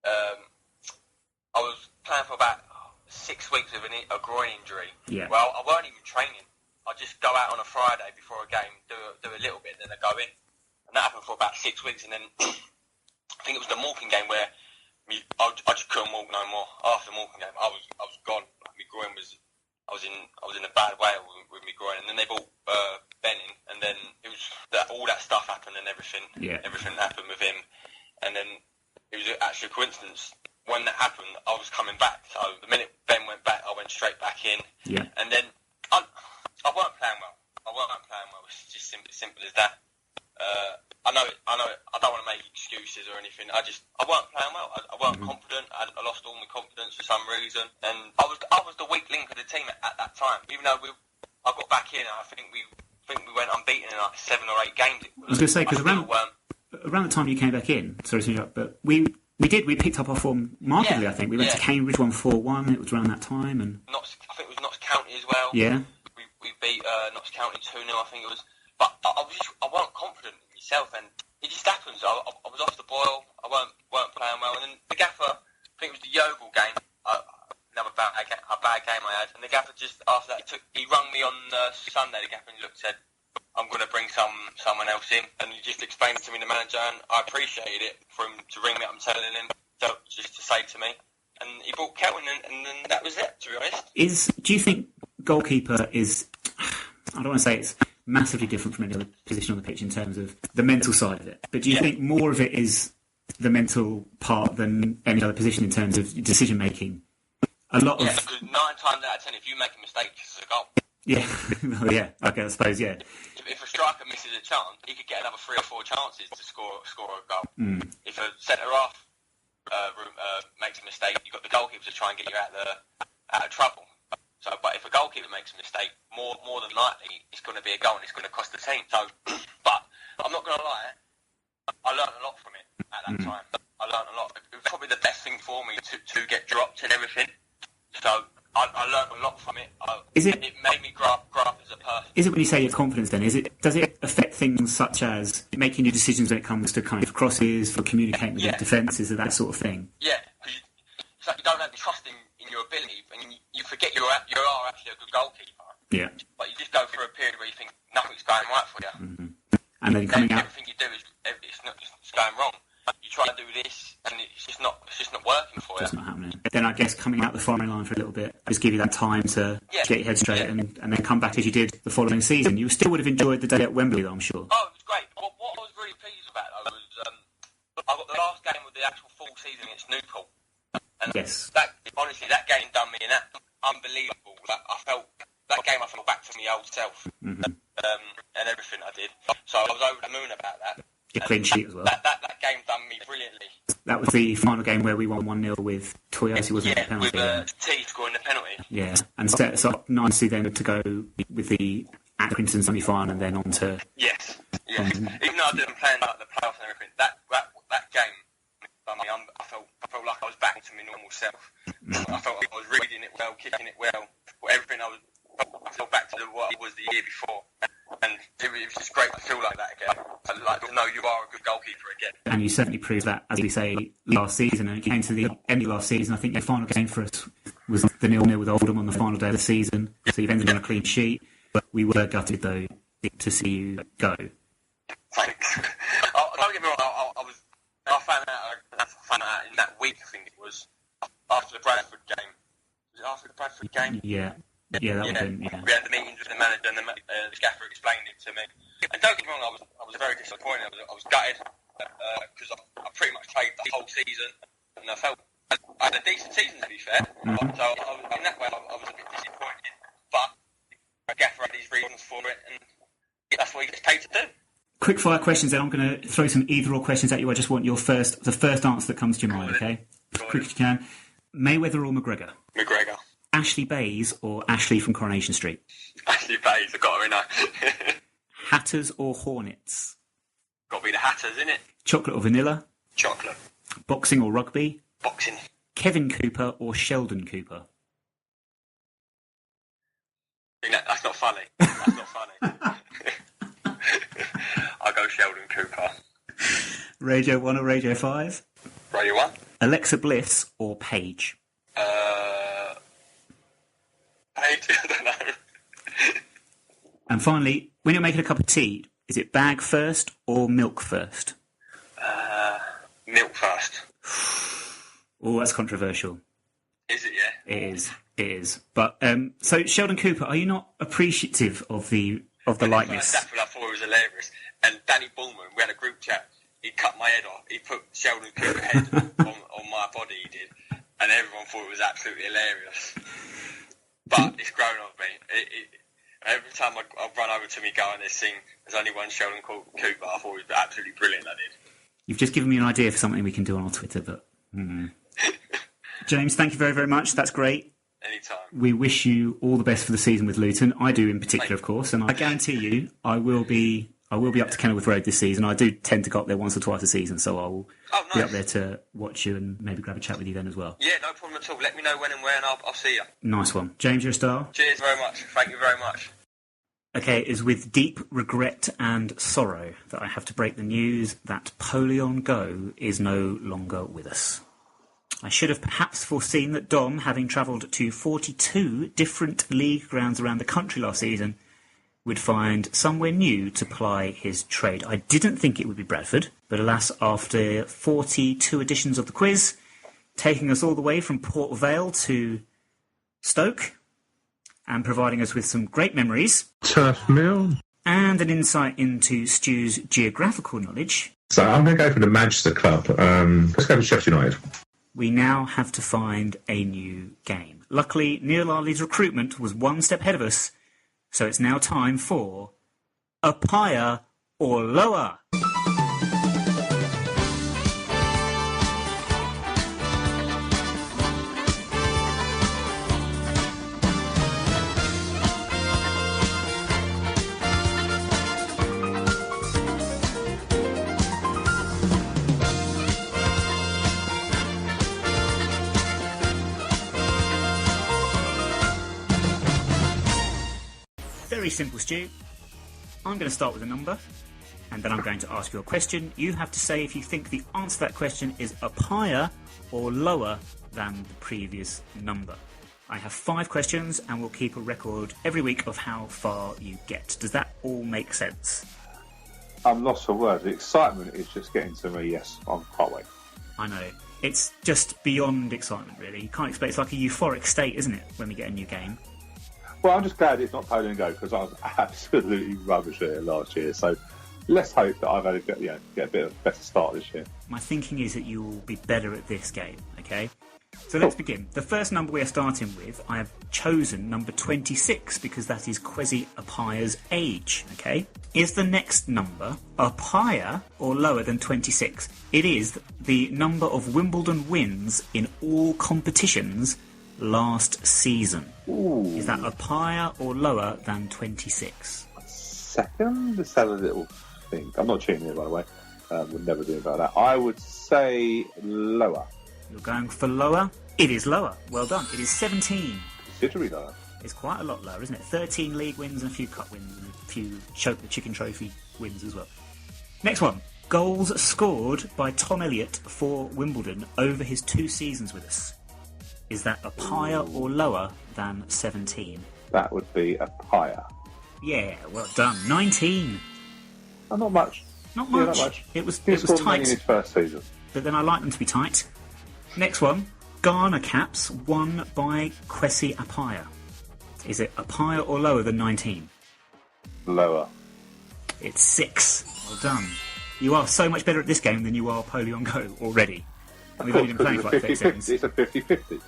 I was playing for about 6 weeks with a groin injury. Yeah. Well, I weren't even training. I'd just go out on a Friday before a game, do a little bit, then I'd go in. And that happened for about 6 weeks, and then I think it was the Morecambe game where I just couldn't walk no more. After the Morecambe game, I was gone. My groin was. I was in a bad way with my groin, and then they brought Ben in, and then it was all that stuff happened, and everything happened with him, and then it was actually a coincidence. When that happened, I was coming back. So the minute Ben went back, I went straight back in, and then I weren't playing well. It's just simple as that. I know. I don't want to make excuses or anything. I weren't playing well. I weren't confident. I lost all my confidence for some reason, and I was the weak link of the team at that time. Even though I got back in, I think we went unbeaten in like 7 or 8 games. I was going to say, because around the time you came back in, sorry to interrupt, but we picked up our form markedly. I think we went to Cambridge, won 4-1. It was around that time, and I think it was Notts County as well. Yeah, we beat Notts County 2-0. I think it was. But I weren't confident in myself, and it just happens. I was off the boil. I weren't playing well, and then the gaffer. I think it was the Yeovil game. Another bad game I had, and the gaffer just after that he rung me on Sunday. The gaffer said, "I'm going to bring someone else in," and he just explained it to me, the manager, and I appreciated it for him to ring me up and telling him just to say to me, and he brought Kelvin in, and then that was it. To be honest, do you think goalkeeper is? I don't want to say it's massively different from any other position on the pitch in terms of the mental side of it. But do you think more of it is the mental part than any other position in terms of decision making? Because 9 times out of 10, if you make a mistake, it's a goal. Yeah, well, yeah. Okay, I suppose, yeah. If a striker misses a chance, he could get another 3 or 4 chances to score a goal. If a centre half makes a mistake, you've got the goalkeeper to try and get you out of trouble. So, but if a goalkeeper makes a mistake, more than likely it's going to be a goal and it's going to cost the team. So, but I'm not going to lie, I learned a lot from it at that time. I learned a lot. It was probably the best thing for me to get dropped and everything. So I learned a lot from it. It made me grow up as a person. Is it when you say your confidence then, does it affect things such as making your decisions when it comes to kind of crosses, for communicating with the defence, is it that sort of thing? Yeah, because it's like you don't have the trust in your ability, and you forget you are actually a good goalkeeper. Yeah. But you just go through a period where you think nothing's going right for you. Mm-hmm. And then coming out... Everything you do it's going wrong. You try to do this, and it's just not working for you. It's not happening. Then I guess coming out the firing line for a little bit, just give you that time to get your head straight and then come back as you did the following season. You still would have enjoyed the day at Wembley, though, I'm sure. Oh, it was great. What I was really pleased about, though, was I got the last game of the actual full season against Newport. And honestly, that game done me unbelievable. I felt back to my old self. Mm-hmm. And everything I did. So I was over the moon about that. A clean sheet as well. That game done me brilliantly. That was the final game where we won 1-0 with Toyosi, wasn't it? Yeah, with T scoring the penalty. Yeah, and set us up nicely then to go with the Accrington semi-final and then on to... Yes. Even though I didn't plan like the playoffs and everything, that game, I felt like I was back to my normal self. Mm-hmm. I felt like I was reading it well, kicking it well, everything I felt back to what it was the year before. And it was just great to feel like that again. Like to know you are a good goalkeeper again. And you certainly proved that, as we say, last season. And it came to the end of last season. I think your final game for us was the 0-0 with Oldham on the final day of the season. So you've ended on a clean sheet. But we were gutted, though, to see you go. Thanks. Don't get me wrong, I found out in that week, I think it was, after the Bradford game. Was it after the Bradford game? Yeah. Yeah, that would have been, yeah. We had the meetings with the manager and the gaffer explained it to me. And don't get me wrong, I was very disappointed. I was gutted because I pretty much played the whole season and I felt I had a decent season, to be fair. Mm-hmm. So in that way, I was a bit disappointed. But the gaffer had his reasons for it and that's what he gets paid to do. Quick fire questions then. I'm going to throw some either or questions at you. I just want the first answer that comes to your mind, okay? Quick as you can. Mayweather or McGregor? McGregor. Ashley Bays or Ashley from Coronation Street? Ashley Bays, I've got her in there. Hatters or Hornets? Got to be the Hatters, innit? Chocolate or vanilla? Chocolate. Boxing or rugby? Boxing. Kevin Cooper or Sheldon Cooper? That's not funny. That's not funny. I'll go Sheldon Cooper. Radio 1 or Radio 5? Radio 1. Alexa Bliss or Paige? Paige, I don't know. And finally, when you're making a cup of tea, is it bag first or milk first? Milk first. Oh, that's controversial. Is it, yeah? It is. But, so Sheldon Cooper, are you not appreciative of the likeness? I thought it was hilarious. And Danny Bullman, we had a group chat. He cut my head off. He put Sheldon Cooper's head on my body, he did. And everyone thought it was absolutely hilarious. But it's grown on me. Every time I run over to me go and sing, there's only one Sheldon Cooper. I thought it was absolutely brilliant, I did. You've just given me an idea for something we can do on our Twitter, but... James, thank you very, very much. That's great. Anytime. We wish you all the best for the season with Luton. I do in particular, of course, and I guarantee you I will be up to Kenilworth Road this season. I do tend to go up there once or twice a season, so I'll be up there to watch you and maybe grab a chat with you then as well. Yeah, no problem at all. Let me know when and where and I'll see you. Nice one. James, you're a star. Cheers very much. Thank you very much. Okay, it is with deep regret and sorrow that I have to break the news that Polion Go is no longer with us. I should have perhaps foreseen that Dom, having travelled to 42 different league grounds around the country last season, would find somewhere new to ply his trade. I didn't think it would be Bradford, but alas, after 42 editions of the quiz, taking us all the way from Port Vale to Stoke, and providing us with some great memories. Turf Mill. And an insight into Stu's geographical knowledge. So I'm going to go for the Manchester club. Let's go for Sheffield United. We now have to find a new game. Luckily, Neil Arley's recruitment was one step ahead of us, so it's now time for a Higher or Lower. Very simple, Stu. I'm going to start with a number, and then I'm going to ask you a question. You have to say if you think the answer to that question is up higher or lower than the previous number. I have 5 questions, and we'll keep a record every week of how far you get. Does that all make sense? I'm lost for words. The excitement is just getting to me. Yes, I'm partway. I know. It's just beyond excitement, really. You can't explain. It's like a euphoric state, isn't it, when we get a new game? Well, I'm just glad it's not Poland Go, because I was absolutely rubbish at it last year. So let's hope that I've had get a bit of a better start this year. My thinking is that you will be better at this game, okay? So let's begin. The first number we are starting with, I have chosen number 26 because that is Kwesi Appiah's age, okay? Is the next number up higher or lower than 26? It is the number of Wimbledon wins in all competitions last season. Ooh. Is that up higher or lower than 26? Second? Let's have a little think. I'm not cheating here, by the way. Would never do about that. I would say lower. You're going for lower? It is lower. Well done. It is 17. Considerably lower. It's quite a lot lower, isn't it? 13 league wins and a few cup wins and a few Choke the Chicken Trophy wins as well. Next one. Goals scored by Tom Elliott for Wimbledon over his 2 seasons with us. Is that up higher or lower than 17? That would be up higher. Yeah, well done. 19. Oh, not much. Not Yeah, much. not much. It was He scored many tight, in his first season. but then I like them to be tight. Next one. Ghana caps won by Kwesi Appiah. Is it up higher or lower than 19? Lower. It's 6. Well done. You are so much better at this game than you are Poli on Go already. And we've only been playing for like 30 seconds. It's a 50-50.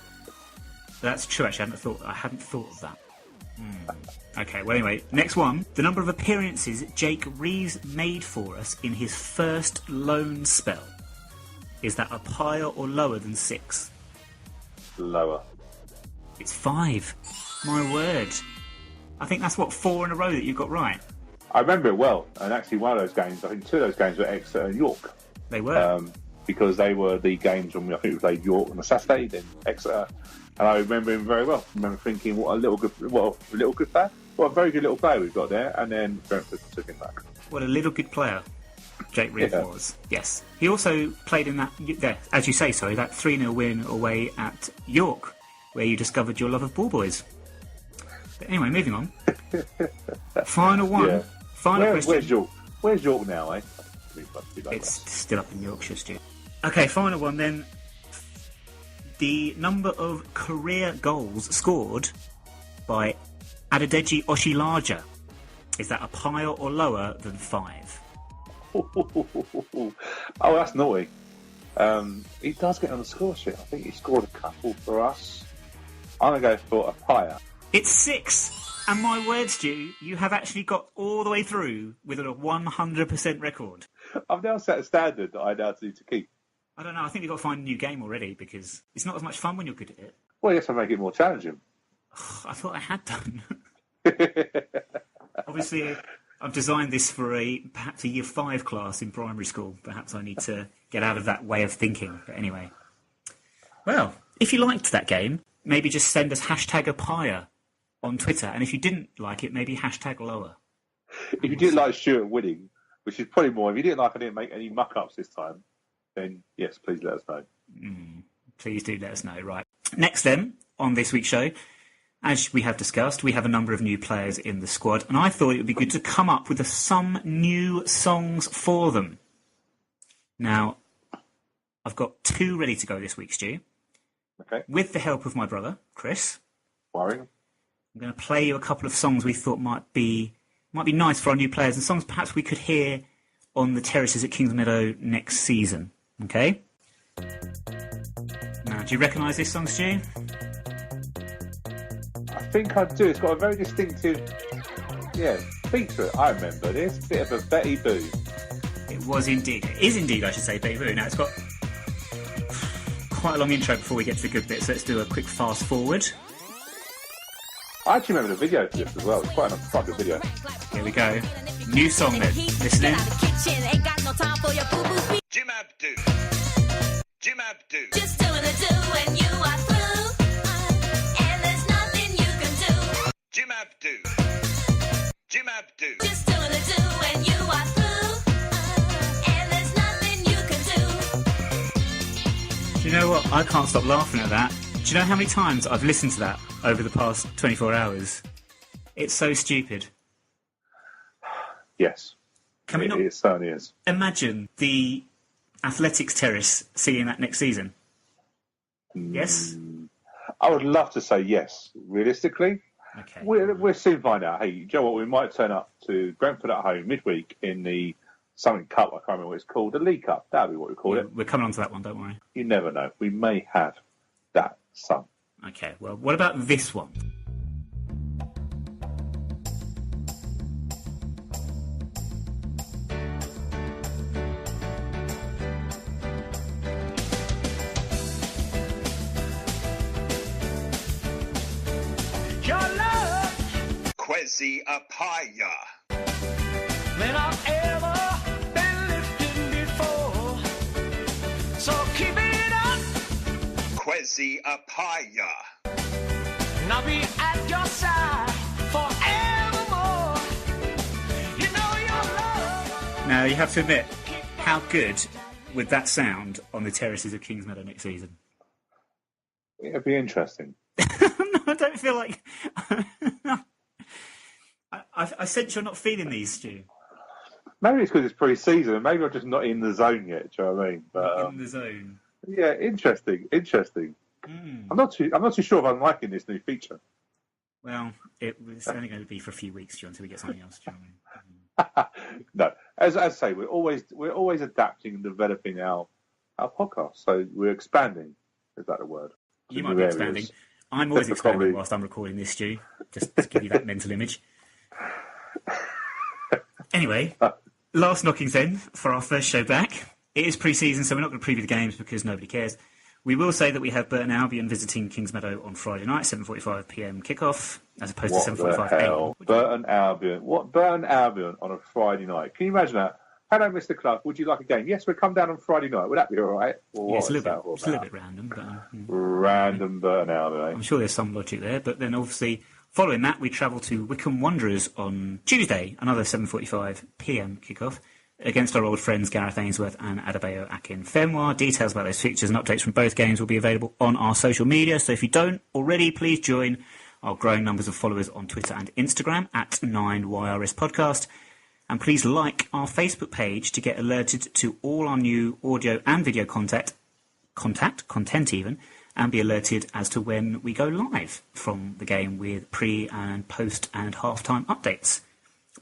That's true, actually. I hadn't thought of that. Okay, well, anyway, next one. The number of appearances Jake Reeves made for us in his first loan spell. Is that up higher or lower than 6? Lower. It's 5. My word. I think that's, 4 in a row that you've got right? I remember it well. And actually, one of those games, I think 2 of those games were Exeter and York. They were. Because they were the games when I think we played York on a Saturday, then Exeter. And I remember him very well. I remember thinking, what a player. What a very good little player we've got there. And then Brentford took him back. What a little good player Jake Reeves was. Yes. He also played in that, as you say, sorry, that 3-0 win away at York, where you discovered your love of ball boys. But anyway, moving on. Final one. Yeah. Final question. Where's York? Where's York now, eh? It's still up in Yorkshire, Stu. Okay, final one then. The number of career goals scored by Adedeji Oshilaja. Is that up higher or lower than 5? Oh, that's naughty. He does get on the score sheet. I think he scored a couple for us. I'm going to go for a higher. It's 6. And my word, Stu, you have actually got all the way through with a 100% record. I've now set a standard that I now need to keep. I don't know. I think we've got to find a new game already because it's not as much fun when you're good at it. Well, yes, I'll make it more challenging. I thought I had done. Obviously, I've designed this for perhaps a Year 5 class in primary school. Perhaps I need to get out of that way of thinking. But anyway. Well, if you liked that game, maybe just send us #Appiah on Twitter. And if you didn't like it, maybe #lower. If you didn't like Stuart winning, which is probably more, if you didn't like I didn't make any muck-ups this time, then yes, please let us know. Please do let us know. Right. Next then, on this week's show, as we have discussed, we have a number of new players in the squad, and I thought it would be good to come up with some new songs for them. Now, I've got 2 ready to go this week, Stu. Okay. With the help of my brother, Chris. Worrying. I'm going to play you a couple of songs we thought might be nice for our new players, and songs perhaps we could hear on the terraces at Kingsmeadow next season. Okay? Now, do you recognise this song, Stu? I think I do. It's got a very distinctive, beat to it. I remember this. Bit of a Betty Boo. It was indeed. It is indeed, I should say, Betty Boo. Now, it's got quite a long intro before we get to the good bit, so let's do a quick fast forward. I actually remember the video for this as well. It's quite a good video. Here we go. New song then. Listen in. Jim Abdu. Jim Abdu. Just doing a do when you are through, and there's nothing you can do. Jim Abdu. Jim Abdu. Just doing a do and you are through. And there's nothing you can do. Do you know what? I can't stop laughing at that. Do you know how many times I've listened to that over the past 24 hours? It's so stupid. Yes. Can we not It certainly is. imagine the Athletics Terrace singing that next season? Yes? I would love to say yes. Realistically, Okay. we'll soon find out. Hey, you know what? We might turn up to Brentford at home midweek in the something cup. I can't remember what it's called. The League Cup. That'll be what we call it. We're coming on to that one, don't worry. You never know. We may have that son. Okay, well, what about this one? Kwesi Apaya. Than I've ever been lifted before. So keep it up, Kwesi Apaya. and I'll be at your side forevermore. You know your love. Now, you have to admit, how good would that sound on the terraces of Kingsmeadow next season? It'd be interesting. No, I don't feel like... I sense you're not feeling these, Stu. Maybe it's because it's pre-season, and maybe I'm just not in the zone yet. Do you know what I mean? But In the zone. yeah, interesting. I'm not too sure if I'm liking this new feature. Well, it's only going to be for a few weeks, Stu, until we get something else. Do you know what I mean? No, as I say, we're always adapting and developing our podcast. So we're expanding. Is that a word? You To might new be areas. expanding. I'm always expanding Probably. whilst I'm recording this, Stu, just to give you that mental image. Anyway, last knockings then for our first show back. It is pre-season, so we're not going to preview the games because nobody cares. We will say that we have Burton Albion visiting Kingsmeadow on Friday night, 7:45pm kickoff, as opposed What to the 7:45 hell? AM. Burton Albion. What? Burton Albion on a Friday night? Can you imagine that? Hello, Mr. Clark. Would you like a game? Yes, we'll come down on Friday night. Would that be all right? Or Yeah, it's a what is that little all bit about? random, but Random Burton Albion. I'm sure there's some logic there. But then obviously, following that, we travel to Wycombe Wanderers on Tuesday, another 7:45pm kickoff, against our old friends Gareth Ainsworth and Adebayo Akinfenwa. Details about those fixtures and updates from both games will be available on our social media. So if you don't already, please join our growing numbers of followers on Twitter and Instagram at 9YRS Podcast. And please like our Facebook page to get alerted to all our new audio and video content even, and be alerted as to when we go live from the game with pre and post and halftime updates.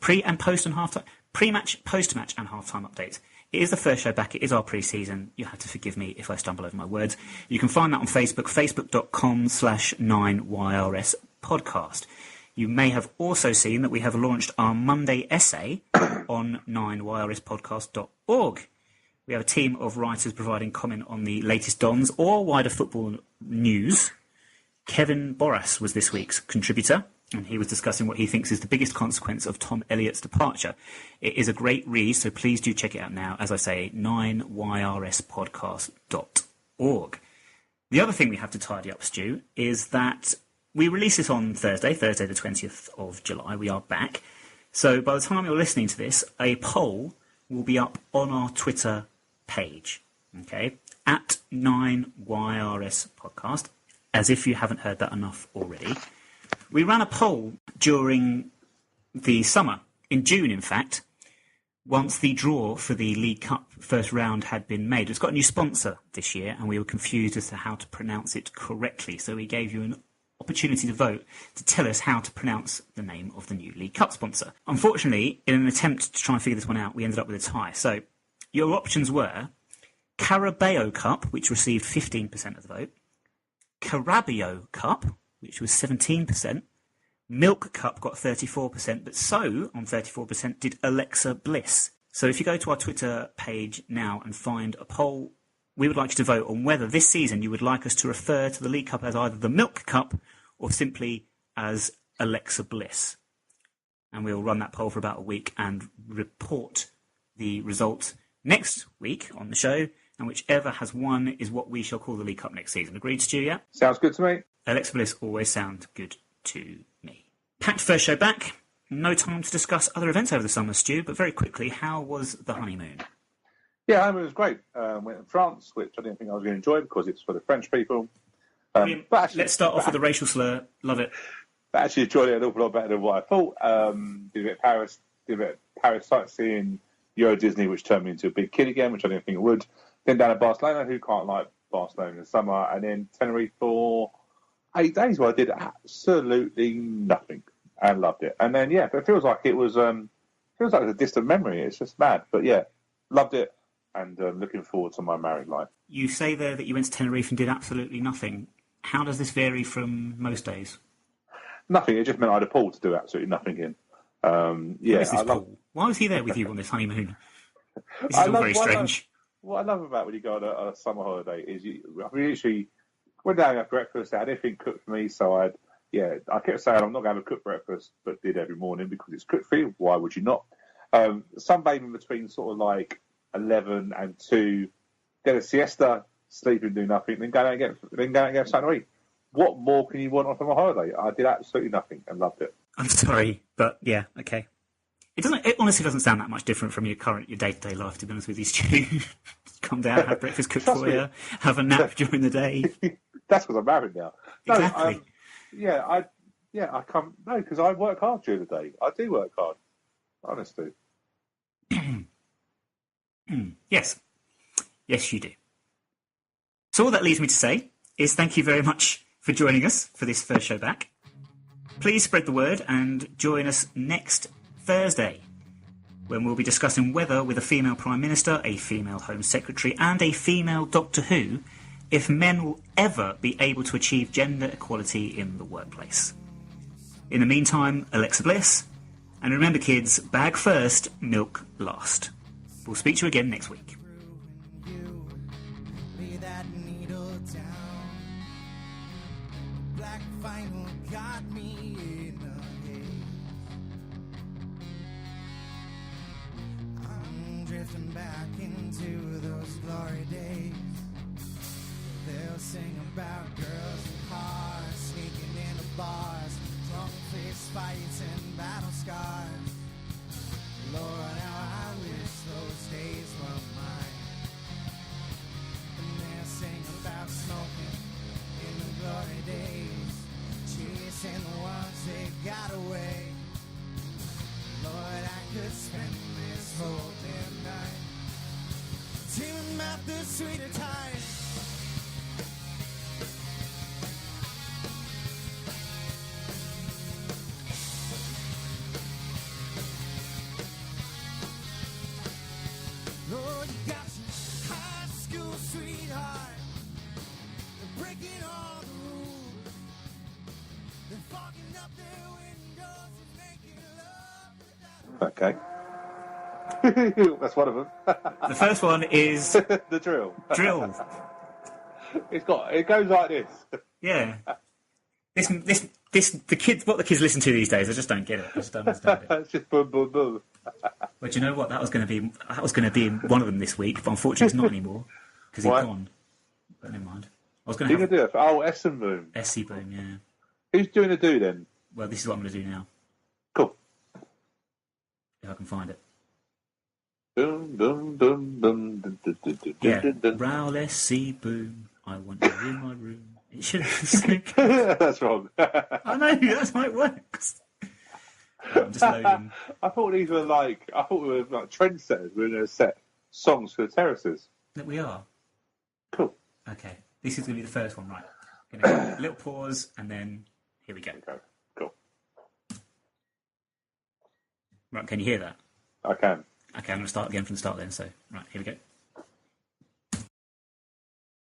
Pre-match, post-match and halftime updates. It is the first show back. It is our pre-season. You have to forgive me if I stumble over my words. You can find that on Facebook, facebook.com/9YRS podcast. You may have also seen that we have launched our Monday essay on 9yrspodcast.org. We have a team of writers providing comment on the latest Dons or wider football news. Kevin Boras was this week's contributor, and he was discussing what he thinks is the biggest consequence of Tom Elliott's departure. It is a great read, so please do check it out now. As I say, 9yrspodcast.org. The other thing we have to tidy up, Stu, is that we release this on Thursday the 20th of July. We are back. So by the time you're listening to this, a poll will be up on our Twitter page, okay, at 9YRS Podcast, as if you haven't heard that enough already. We ran a poll during the summer, in June, in fact, once the draw for the League Cup first round had been made. It's got a new sponsor this year, and we were confused as to how to pronounce it correctly, so we gave you an opportunity to vote to tell us how to pronounce the name of the new League Cup sponsor. Unfortunately, in an attempt to try and figure this one out, we ended up with a tie. So your options were Carabao Cup, which received 15% of the vote, Carabao Cup, which was 17%, Milk Cup got 34%, but so, on 34%, did Alexa Bliss. So if you go to our Twitter page now and find a poll, we would like you to vote on whether this season you would like us to refer to the League Cup as either the Milk Cup or simply as Alexa Bliss. And we'll run that poll for about a week and report the result next week on the show. And whichever has won is what we shall call the League Cup next season. Agreed, Stu, yeah? Sounds good to me. Alexa Bliss always sound good to me. Packed first show back. no time to discuss other events over the summer, Stu, but very quickly, how was the honeymoon? Yeah, honeymoon was great. Went to France, which I didn't think I was going to enjoy because it's for the French people. Brilliant. Let's start off with the racial slur. Love it. But actually enjoyed it an awful lot better than what I thought. Did a bit of Paris sightseeing, Euro Disney, which turned me into a big kid again, which I didn't think it would. Then down to Barcelona, who can't like Barcelona in the summer, and then Tenerife for 8 days where I did absolutely nothing and loved it. And then but it feels like it was a distant memory. It's just mad, but yeah, loved it, and looking forward to my married life. You say there that you went to Tenerife and did absolutely nothing. How does this vary from most days? Nothing. It just meant I had a pool to do absolutely nothing in. Paul? Why was he there with you on this honeymoon? This is all very strange. What I love about when you go on a summer holiday is I literally went down and had breakfast. I had everything cooked for me, so I kept saying I'm not going to have a cooked breakfast, but did every morning because it's cooked for you. Why would you not? Sunbathing between sort of like 11 and 2, get a siesta, sleep and do nothing, then go out and get something to eat. What more can you want on a holiday? I did absolutely nothing and loved it. I'm sorry, but yeah, okay. It honestly doesn't sound that much different from your day-to-day life, to be honest with you, Stu. Come down, have breakfast cooked for you, have a nap during the day. That's because I'm married now. Exactly. Because I work hard during the day. I do work hard, honestly. Yes, you do. So all that leaves me to say is thank you very much for joining us for this first show back. Please spread the word and join us next Thursday, when we'll be discussing whether, with a female Prime Minister, a female Home Secretary and a female Doctor Who, if men will ever be able to achieve gender equality in the workplace. In the meantime, Alexa Bliss, and remember kids, bag first, milk last. We'll speak to you again next week. Back into those glory days. They'll sing about girls and cars, sneaking into bars, drunk fist fights and battle scars. Lord, how I wish those days were mine. And they'll sing about smoking in the glory days, chasing the ones they got away. Lord, I could spend this whole damn night dreaming about the sweeter times. Oh, you got your high school sweetheart. They're breaking all the rules. They're fogging up their windows and making love. Okay. That's one of them. The first one is the drill. Drill. It goes like this. Yeah. The kids. What the kids listen to these days, I just don't get it. I just don't understand it. It's just boom, boom, boom. But you know what? That was going to be one of them this week, but unfortunately it's not anymore because he's gone. But never mind. I was going to do it. Oh, Essen Boom. Essie Boom, yeah. Who's doing a do then? Well, this is what I'm going to do now. Cool. If I can find it. Boom, boom, boom, boom. Dun, dun, dun, dun, Yeah. dun, dun. Rowl Essie Boom. I want you in my room. It should have. That's wrong. I know, that's how it works. I'm just loading. I thought we were like trendsetters. We were going to set songs for the terraces. That we are. Cool. Okay. This is going to be the first one, right? Going to go a little pause, and then here we go. Okay. Cool. Right, can you hear that? I can. Okay, I'm going to start again from the start then. So, right, here we go.